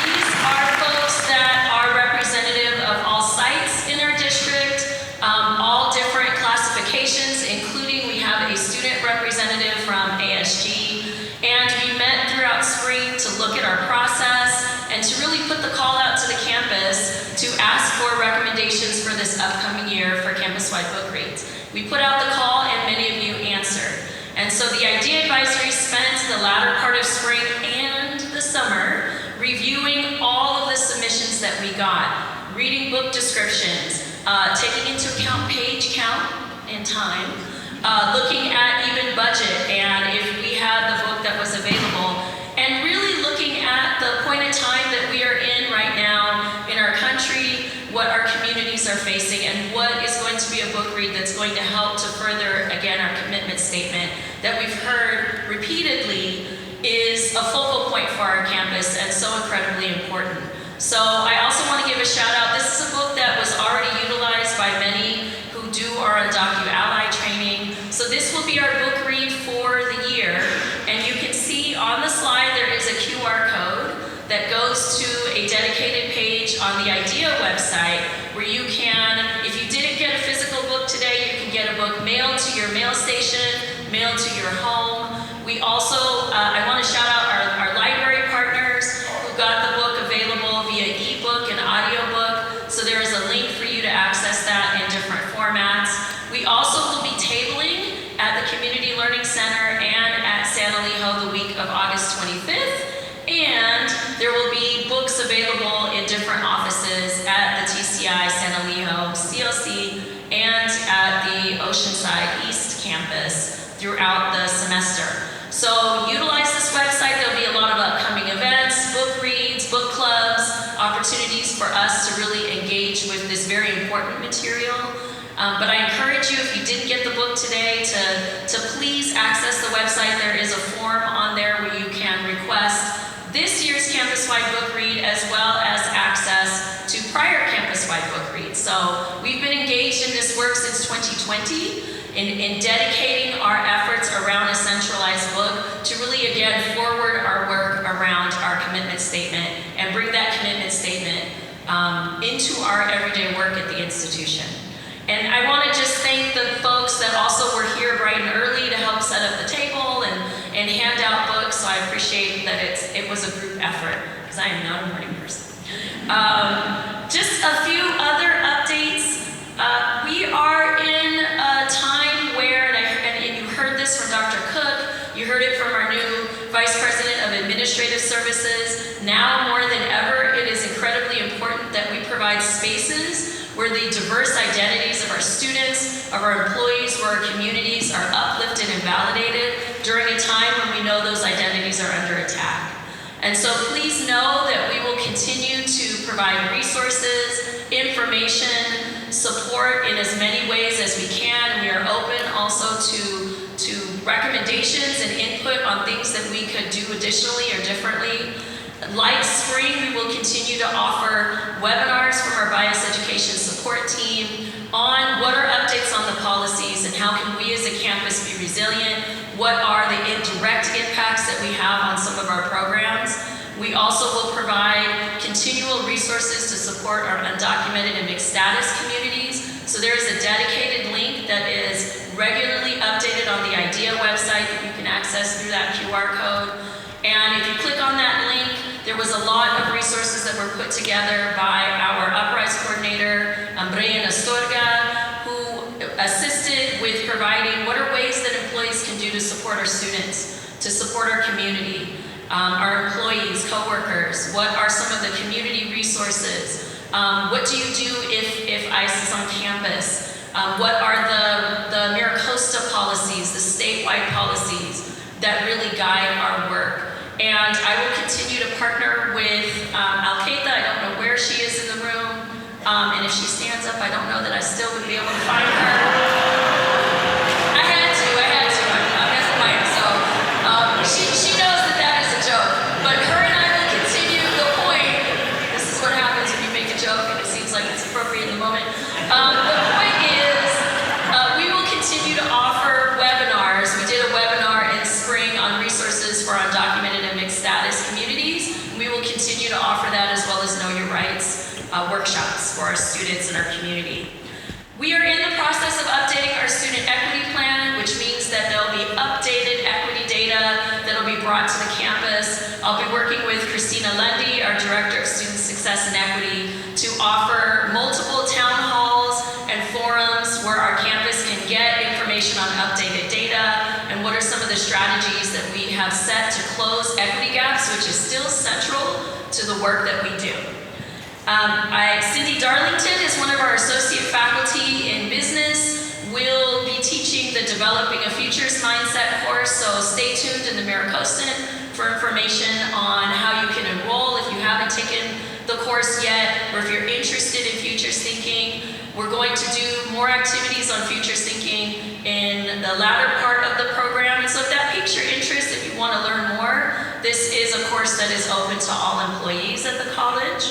These are folks that are representative of all sites in our district, all different classifications, including we have a student representative from ASG, and we met throughout spring to look at our process and to really put the call out to the campus to ask for recommendations for this upcoming year for campus-wide book reads. We put out the call and many of you answered. And so the IDEA advisory spent the latter part of spring and the summer reviewing all of the submissions that we got, reading book descriptions, taking into account page count and time, looking at even budget and if we had the book that was available, and really looking at the point in time that we are in right now in our country, what our communities are facing, and what is going to be a book read that's going to help to further, again, our commitment statement that we've heard repeatedly is a focal point for our campus and so incredibly important. So I also want to give a shout out. This is a book that was already utilized by many who do our DocuAlly training. So this will be our book read for the year. And you can see on the slide there is a QR code that goes to a dedicated page on the IDEA website where you can, if you didn't get a physical book today, you can get a book mailed to your mail station, mailed to your home. We also, I want to shout out our library partners who got the book available via ebook throughout the semester. So utilize this website. There'll be a lot of upcoming events, book reads, book clubs, opportunities for us to really engage with this very important material. But I encourage you, if you didn't get the book today, to please access the website. There is a form on there where you can request this year's campus-wide book read, as well as access to prior campus-wide book reads. So we've been engaged in this work since 2020 in dedicating our efforts around a centralized book to really, again, forward our work around our commitment statement and bring that commitment statement into our everyday work at the institution. And I want to just thank the folks that also were here bright and early to help set up the table and hand out books. So I appreciate that it was a group effort, because I am not a morning person. Just a few other updates. We are in a time where, and you heard this from Dr. Cook, you heard it from our new Vice President of Administrative Services. Now more than ever, it is incredibly important that we provide spaces where the diverse identities of our students, of our employees, where our communities are uplifted and validated during a time when we know those identities are under attack. And so please know that we will continue to provide resources, information, support in as many ways as we can. We are open also to recommendations and input on things that we could do additionally or differently. Like spring, we will continue to offer webinars from our bias education support team on what are updates on the policies and how can we as a campus be resilient, what are the indirect impacts that we have on some of our programs. We also will provide continual resources to support our undocumented and mixed status communities. So there is a dedicated link that is regularly updated on the IDEA website that you can access through that QR code. And if you click on that link, there was a lot of resources that were put together by our Uprise coordinator, Brian Astorga, who assisted with providing what are ways that employees can do to support our students, to support our community, our employees, coworkers. What are some of the community resources? What do you do if ICE is on campus? What are the MiraCosta policies, the statewide policies that really guide our work? And I will continue to partner with Al-Qaeda. I don't know where she is in the room. And if she stands up, I don't know that I still would be able to find her. I had to. I'm at the mic. So she knows that is a joke. But her and I will continue the point. This is what happens when you make a joke and it seems like it's appropriate in the moment. The point is, we will continue to offer webinars. We did a webinar in spring on resources for undocumented and mixed status communities. We will continue to offer that, as well as Know Your Rights workshops for our students and our community. We are in the process of updating our student equity plan, which means that there'll be updated equity data that'll be brought to the campus. I'll be working with Christina Lundy, our Director of Student Success and Equity, to offer multiple town halls and forums where our campus can get information on updated data and what are some of the strategies that we have set to close equity gaps, which is still central to the work that we do. Cindy Darlington is one of our associate faculty in business. We'll be teaching the Developing a Futures Mindset course, so stay tuned in the MiraCosta for information on how you can enroll if you haven't taken the course yet, or if you're interested in futures thinking. We're going to do more activities on futures thinking in the latter part of the program. And so if that piques your interest, if you want to learn more, this is a course that is open to all employees at the college.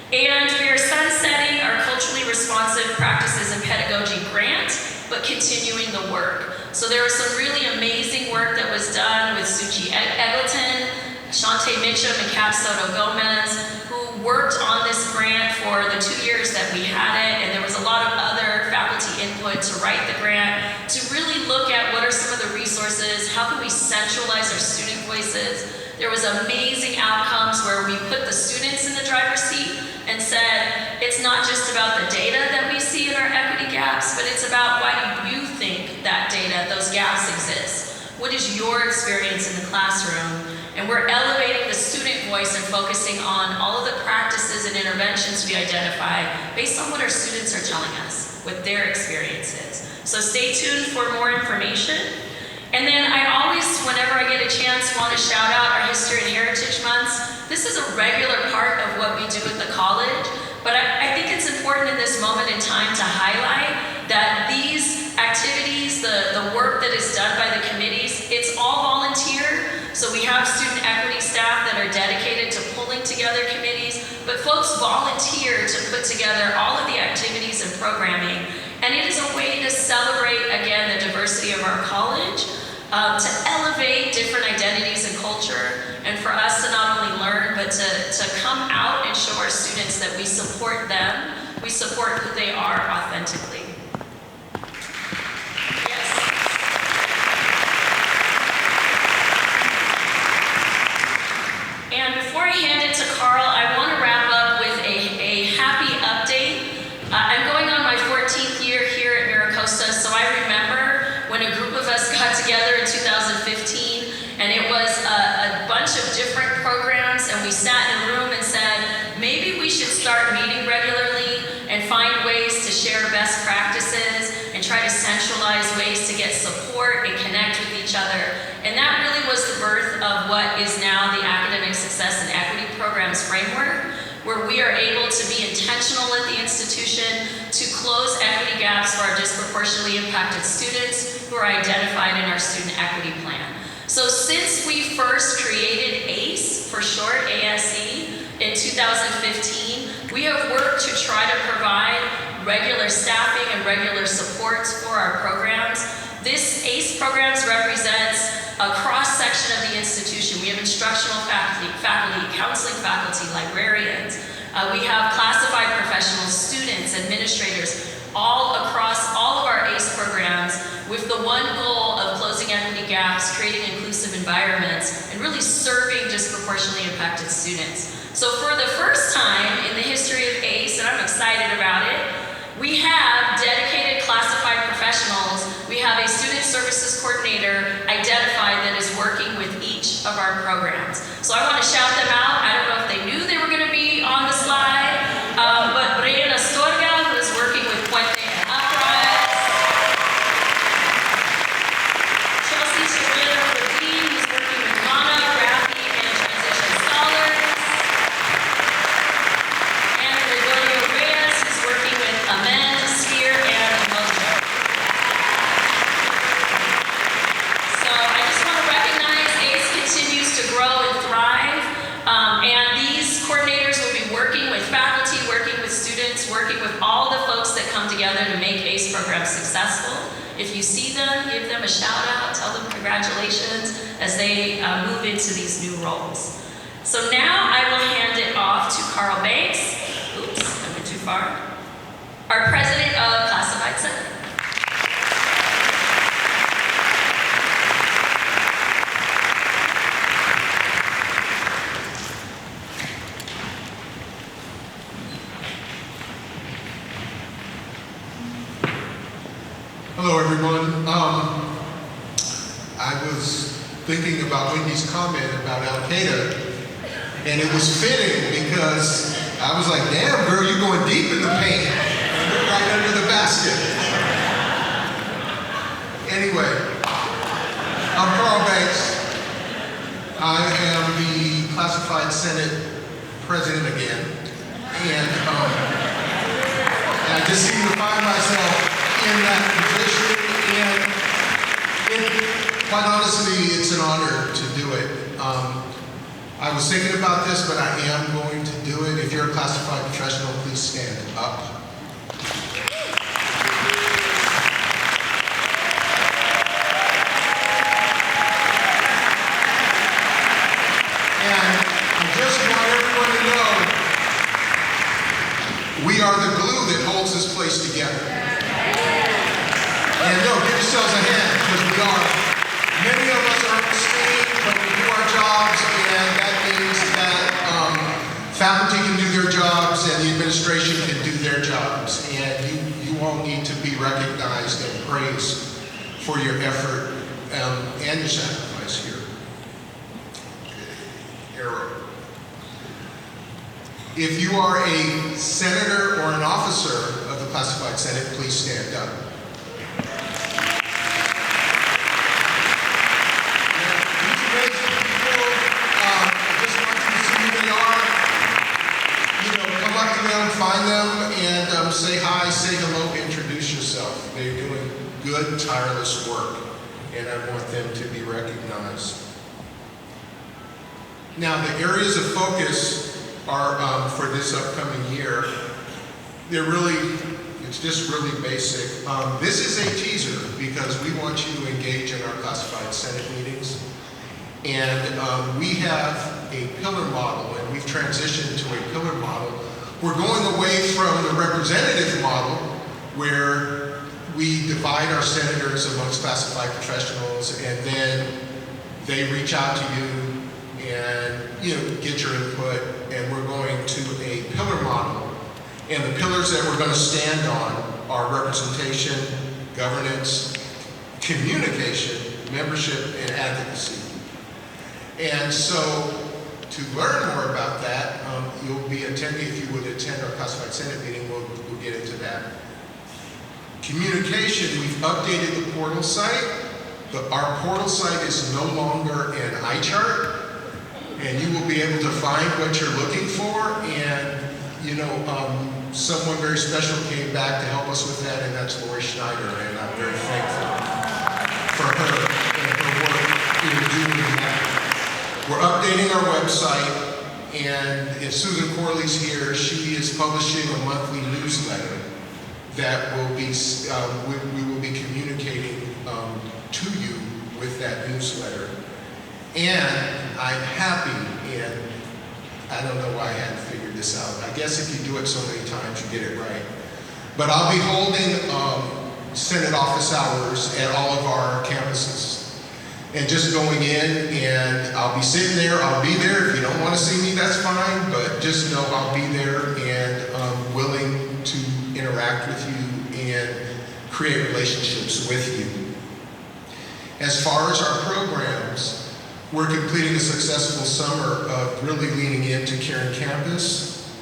And we are sunsetting our culturally responsive practices and pedagogy grant, but continuing the work. So there was some really amazing work that was done with Suchi Eggleton, Shante Mitchum, and Kat Soto Gomez, who worked on this grant for the 2 years that we had it, and there was a lot of other faculty input to write the grant, to really look at what are some of the resources, how can we centralize our student voices. There was amazing outcomes where we put the students in the driver's seat and said, it's not just about the data that we see in our equity gaps, but it's about why do you think that data, those gaps exist? What is your experience in the classroom? And we're elevating the student voice and focusing on all of the practices and interventions we identify based on what our students are telling us, what their experience is. So stay tuned for more information. And then I always, whenever I get a chance, want to shout out our History and Heritage Months. This is a regular part of what we do at the college, but I think it's important in this moment in time to highlight that these activities, the work that is done by the committees, it's all volunteer. So we have student equity staff that are dedicated to pulling together committees, but folks volunteer to put together all of the activities and programming. And it is a way to celebrate, again, the diversity of our college, to elevate different identities and culture, and for us to not only learn, but to come out and show our students that we support them, we support who they are authentically. Yes. And before I hand it to Carl, I want to wrap up with a happy update. I'm going on my 14th year here at MiraCosta, so I remember when a group of us got together in 2015, and it was a bunch of different programs, and we sat in a room and said, maybe we should start meeting regularly and find ways to share best practices and try to centralize ways to get support and connect with each other. And that really was the birth of what is now the Academic Success and Equity Programs Framework, where we are able to be intentional at the institution to close equity gaps for our disproportionately impacted students who are identified in our Student Equity Plan. So since we first created ACE, for short, ASE, in 2015, we have worked to try to provide regular staffing and regular supports for our programs. This ACE programs represents a cross-section of the institution. We have instructional faculty, counseling faculty, librarians. We have classified professionals, students, administrators, all across all of our ACE programs with the one goal of closing equity gaps, creating inclusive environments, and really serving disproportionately impacted students. So for the first time in the history of ACE, and I'm excited about it, we have dedicated classified professionals. We have a student services coordinator identified that is working with each of our programs. So I want to shout them out. I don't know if they knew they were going to be on the slide, but Brianna Astorga, who is working with Puente and Uprise. Chelsea Chirino-Levine, who's working with Mana, Rafi, and Transition Scholars. And Gregorio Reyes, who's working with Amend, Sphere, and Mojo. So I just want to recognize ACE continues to grow and thrive, and these coordinators will be working with faculty, working with students, working with all the folks that come together to make ACE programs successful. If you see them, give them a shout out, tell them congratulations as they move into these new roles. So now I will hand it off to Carl Banks. Oops, I went too far. Our president of Classified Center. Hello, everyone. I was thinking about Wendy's comment about Al-Qaeda, and it was fitting because I was like, damn, girl, you're going deep in the paint. You're right under the basket. Anyway, I'm Carl Banks. I am the Classified Senate president again, and I just seem to find myself in that position, and quite honestly, it's an honor to do it. I was thinking about this, but I am going to do it. If you're a classified professional, please stand up. And I just want everyone to know, we are the glue that holds this place together. And no, give yourselves a hand, because we are. Many of us are on the stage, but we do our jobs, and that means that faculty can do their jobs, and the administration can do their jobs. And you all need to be recognized and praised for your effort and your sacrifice here. Arrow. If you are a senator or an officer of the Classified Senate, please stand up. find them and say hi, say hello, introduce yourself. They're doing good, tireless work, and I want them to be recognized. Now, the areas of focus are for this upcoming year. It's just really basic. This is a teaser because we want you to engage in our classified Senate meetings. And we have a pillar model, and we've transitioned to a pillar model. We're going away from the representative model where we divide our senators amongst classified professionals, and then they reach out to you and get your input, and we're going to a pillar model. And the pillars that we're going to stand on are representation, governance, communication, membership, and advocacy. And so, to learn more about that, you'll be attending, if you would attend our classified Senate meeting, we'll get into that. Communication, we've updated the portal site. Our portal site is no longer an eye chart, and you will be able to find what you're looking for. And someone very special came back to help us with that, and that's Lori Schneider, and I'm very thankful for her and her work in doing that. We're updating our website, and if Susan Corley's here, she is publishing a monthly newsletter that will be, we will be communicating to you with that newsletter. And I'm happy, and I don't know why I hadn't figured this out. I guess if you do it so many times, you get it right. But I'll be holding Senate office hours at all of our campuses. And just going in, and I'll be sitting there, I'll be there. If you don't want to see me, that's fine, but just know I'll be there and willing to interact with you and create relationships with you. As far as our programs, we're completing a successful summer of really leaning into Caring Campus.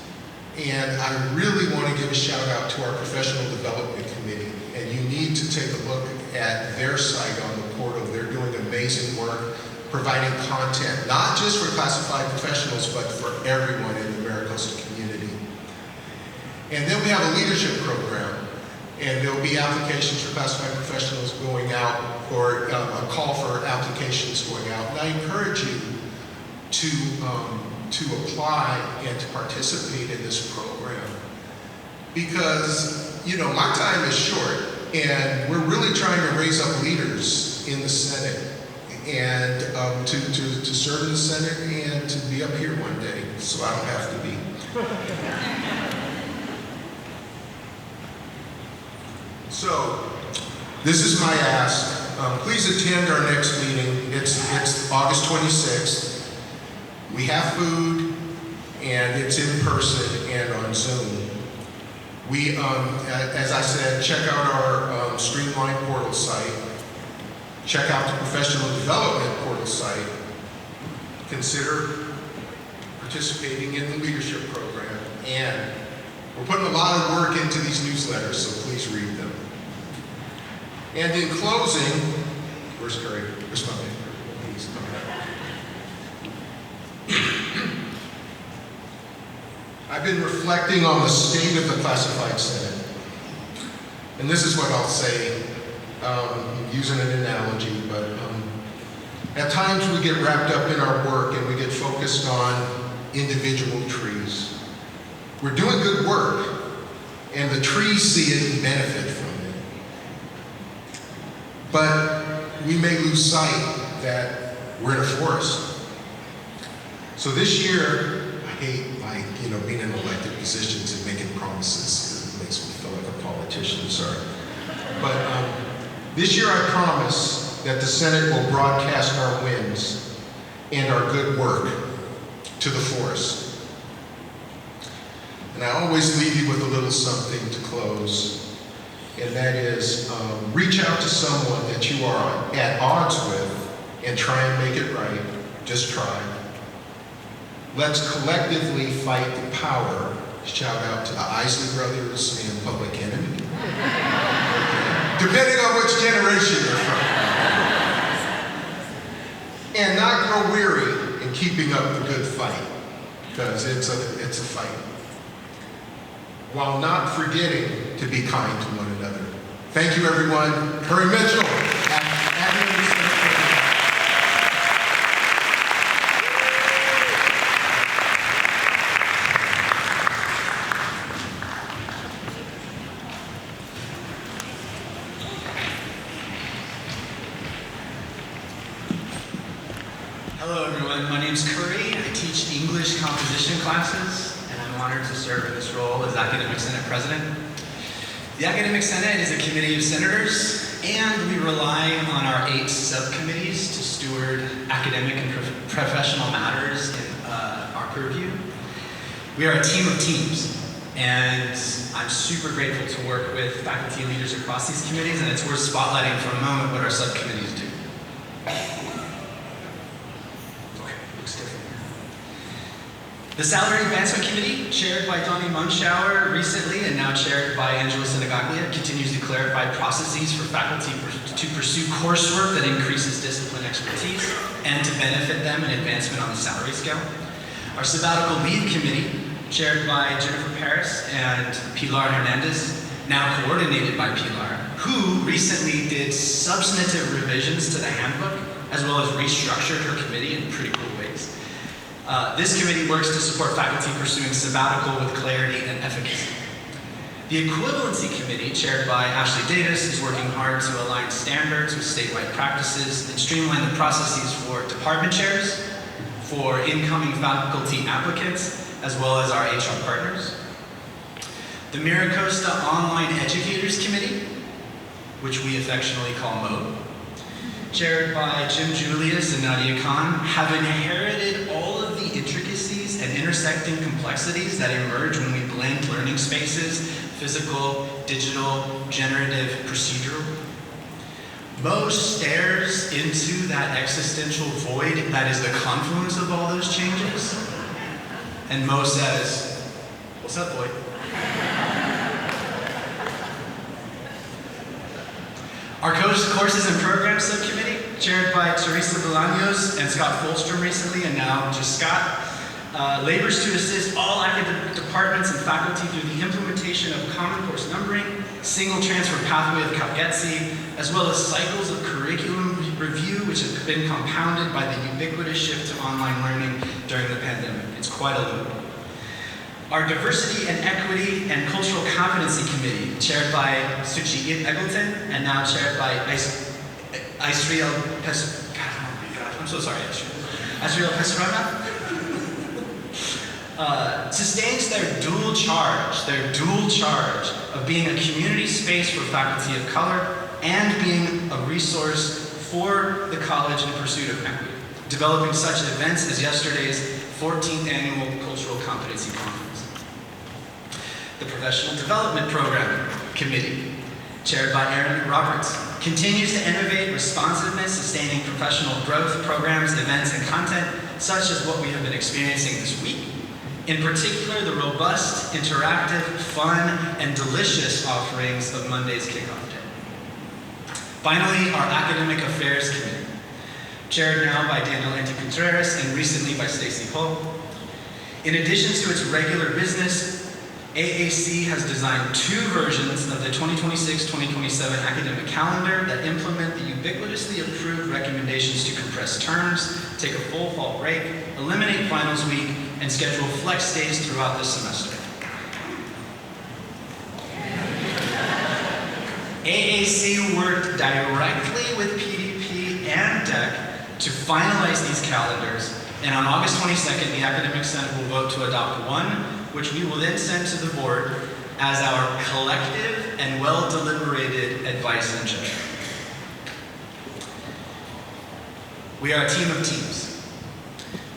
And I really want to give a shout out to our Professional Development Committee. And you need to take a look at their site on the portal. They're doing amazing work, providing content, not just for classified professionals, but for everyone in the MiraCosta community. And then we have a leadership program. And there'll be applications for classified professionals going out, or a call for applications going out. And I encourage you to apply and to participate in this program. Because, my time is short, and we're really trying to raise up leaders in the Senate, and to serve in the Senate and to be up here one day, so I don't have to be. So, this is my ask. Please attend our next meeting. It's August 26th. We have food, and it's in person and on Zoom. We, as I said, check out our streamlined portal site. Check out the professional development portal site. Consider participating in the leadership program. And we're putting a lot of work into these newsletters, so please read them. And in closing, where's Curry? Where's my man? He's coming out. I've been reflecting on the state of the classified Senate. And this is what I'll say, using an analogy, but at times we get wrapped up in our work and we get focused on individual trees. We're doing good work, and the trees see it and benefit from it. But we may lose sight that we're in a forest. So this year, I hate being in elected positions and making promises, because it makes me feel like a politician, sorry. But this year I promise that the Senate will broadcast our wins and our good work to the forest. And I always leave you with a little something to close, and that is reach out to someone that you are at odds with and try and make it right. Just try. Let's collectively fight the power. Shout out to the Isley Brothers and Public Enemy. Depending on which generation you're from. And not grow weary in keeping up the good fight, because it's a fight. while not forgetting to be kind to one another. Thank you, everyone. Curry Mitchell at Academic Center. Hello everyone, my name's Curry. I teach English composition classes, and I'm honored to serve in this role as Academic Senate President. The Academic Senate is a committee of senators, and we rely on our 8 subcommittees to steward academic and professional matters in our purview. We are a team of teams, and I'm super grateful to work with faculty leaders across these committees, and it's worth spotlighting for a moment what our subcommittees do. The Salary Advancement Committee, chaired by Donnie Munschauer recently and now chaired by Angela Senegaglia, continues to clarify processes for faculty to pursue coursework that increases discipline expertise and to benefit them in advancement on the salary scale. Our Sabbatical Leave Committee, chaired by Jennifer Paris and Pilar Hernandez, now coordinated by Pilar, who recently did substantive revisions to the handbook as well as restructured her committee in pretty cool ways. This committee works to support faculty pursuing sabbatical with clarity and efficacy. The Equivalency Committee, chaired by Ashley Davis, is working hard to align standards with statewide practices and streamline the processes for department chairs, for incoming faculty applicants, as well as our HR partners. The MiraCosta Online Educators Committee, which we affectionately call MOE, chaired by Jim Julius and Nadia Khan, have inherited all of the intricacies and intersecting complexities that emerge when we blend learning spaces, physical, digital, generative, procedural. Mo stares into that existential void that is the confluence of all those changes, and Mo says, "What's up, boy?" Our Courses and Programs Subcommittee, chaired by Teresa Bolaños and Scott Folstrom recently, and now just Scott, labors to assist all academic departments and faculty through the implementation of common course numbering, single transfer pathway of CalGETC, as well as cycles of curriculum review, which have been compounded by the ubiquitous shift to online learning during the pandemic. It's quite a load. Our Diversity and Equity and Cultural Competency Committee, chaired by Suchi Eggleton, and now chaired by Israel I'm so sorry, Israel Pesarana, sustains their dual charge of being a community space for faculty of color and being a resource for the college in pursuit of equity, developing such events as yesterday's 14th Annual Cultural Competency Conference. The Professional Development Program Committee, chaired by Aaron Roberts, continues to innovate responsiveness, sustaining professional growth programs, events, and content, such as what we have been experiencing this week. In particular, the robust, interactive, fun, and delicious offerings of Monday's Kickoff Day. Finally, our Academic Affairs Committee, chaired now by Daniel Anti-Contreras and recently by Stacy Hull. In addition to its regular business, AAC has designed 2 versions of the 2026-2027 academic calendar that implement the ubiquitously approved recommendations to compress terms, take a full fall break, eliminate finals week, and schedule flex days throughout the semester. AAC worked directly with PDP and DEC to finalize these calendars, and on August 22nd, the Academic Senate will vote to adopt one, which we will then send to the board as our collective and well-deliberated advice and judgment. We are a team of teams.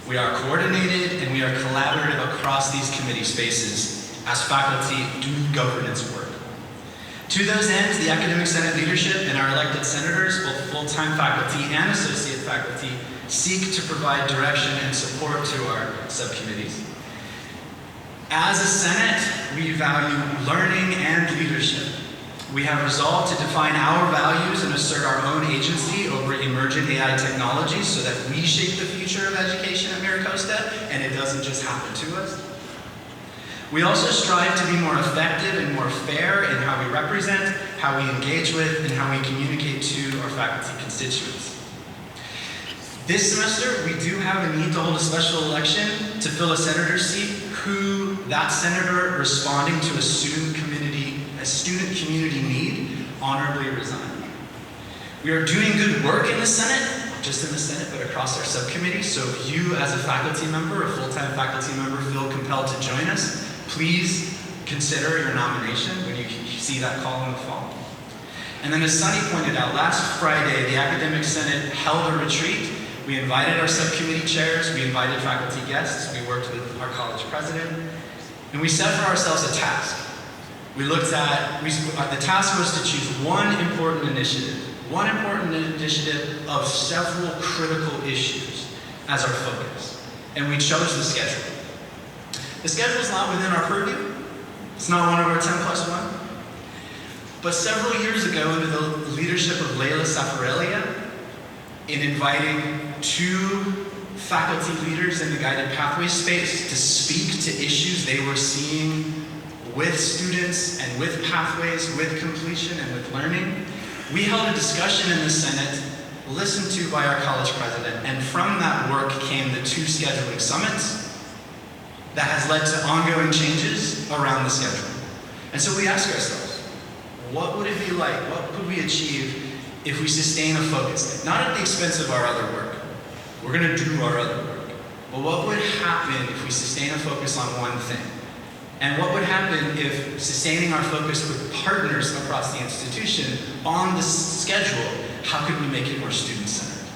We are coordinated and we are collaborative across these committee spaces as faculty do governance work. To those ends, the Academic Senate leadership and our elected senators, both full-time faculty and associate faculty, seek to provide direction and support to our subcommittees. As a Senate, we value learning and leadership. We have resolved to define our values and assert our own agency over emergent AI technologies so that we shape the future of education at MiraCosta, and it doesn't just happen to us. We also strive to be more effective and more fair in how we represent, how we engage with, and how we communicate to our faculty constituents. This semester, we do have a need to hold a special election to fill a senator's seat who that senator responding to a student community need honorably resigned. We are doing good work in the Senate, not just in the Senate, but across our subcommittees. So if you as a faculty member, a full-time faculty member, feel compelled to join us, please consider your nomination when you see that call in the fall. And then as Sunny pointed out, last Friday, the Academic Senate held a retreat. We invited our subcommittee chairs, we invited faculty guests, we worked with our college president, and we set for ourselves a task. The task was to choose one important initiative of several critical issues as our focus. And we chose the schedule. The schedule is not within our purview. It's not one of our 10+1. But several years ago, under the leadership of Leila Safarelia, in inviting 2 faculty leaders in the guided pathway space to speak to issues they were seeing with students and with pathways, with completion and with learning, we held a discussion in the Senate, listened to by our college president, and from that work came the 2 scheduling summits that has led to ongoing changes around the schedule. And so we ask ourselves, what would it be like? What could we achieve if we sustain a focus? Not at the expense of our other work. We're going to do our other work. But what would happen if we sustain a focus on one thing? And what would happen if sustaining our focus with partners across the institution on the schedule, how could we make it more student-centered?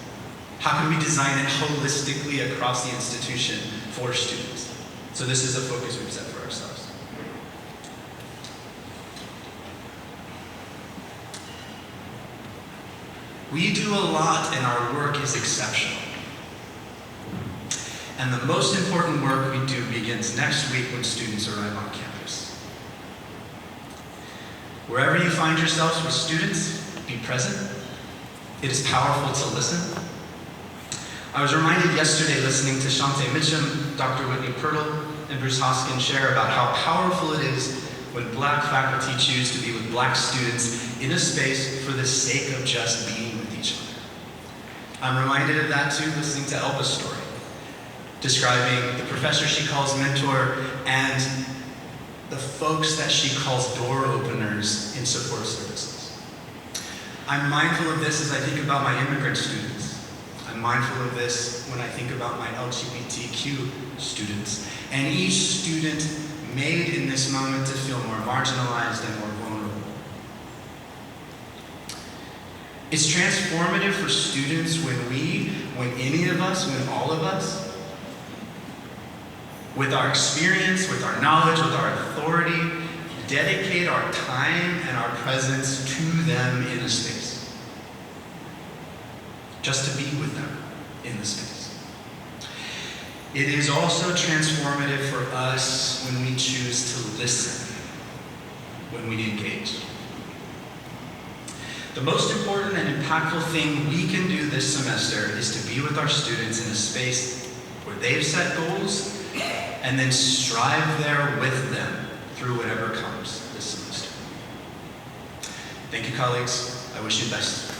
How can we design it holistically across the institution for students? So this is a focus we've set for ourselves. We do a lot and our work is exceptional. And the most important work we do begins next week when students arrive on campus. Wherever you find yourselves with students, be present. It is powerful to listen. I was reminded yesterday listening to Shante Mitchum, Dr. Whitney Pirtle, and Bruce Hoskin share about how powerful it is when Black faculty choose to be with Black students in a space for the sake of just being with each other. I'm reminded of that too listening to Elba's story, describing the professor she calls mentor and the folks that she calls door openers in support services. I'm mindful of this as I think about my immigrant students. I'm mindful of this when I think about my LGBTQ students. And each student made in this moment to feel more marginalized and more vulnerable. It's transformative for students when any of us, when all of us, with our experience, with our knowledge, with our authority, dedicate our time and our presence to them in a space. Just to be with them in the space. It is also transformative for us when we choose to listen, when we engage. The most important and impactful thing we can do this semester is to be with our students in a space where they've set goals and then strive there with them through whatever comes this semester. Thank you, colleagues. I wish you the best.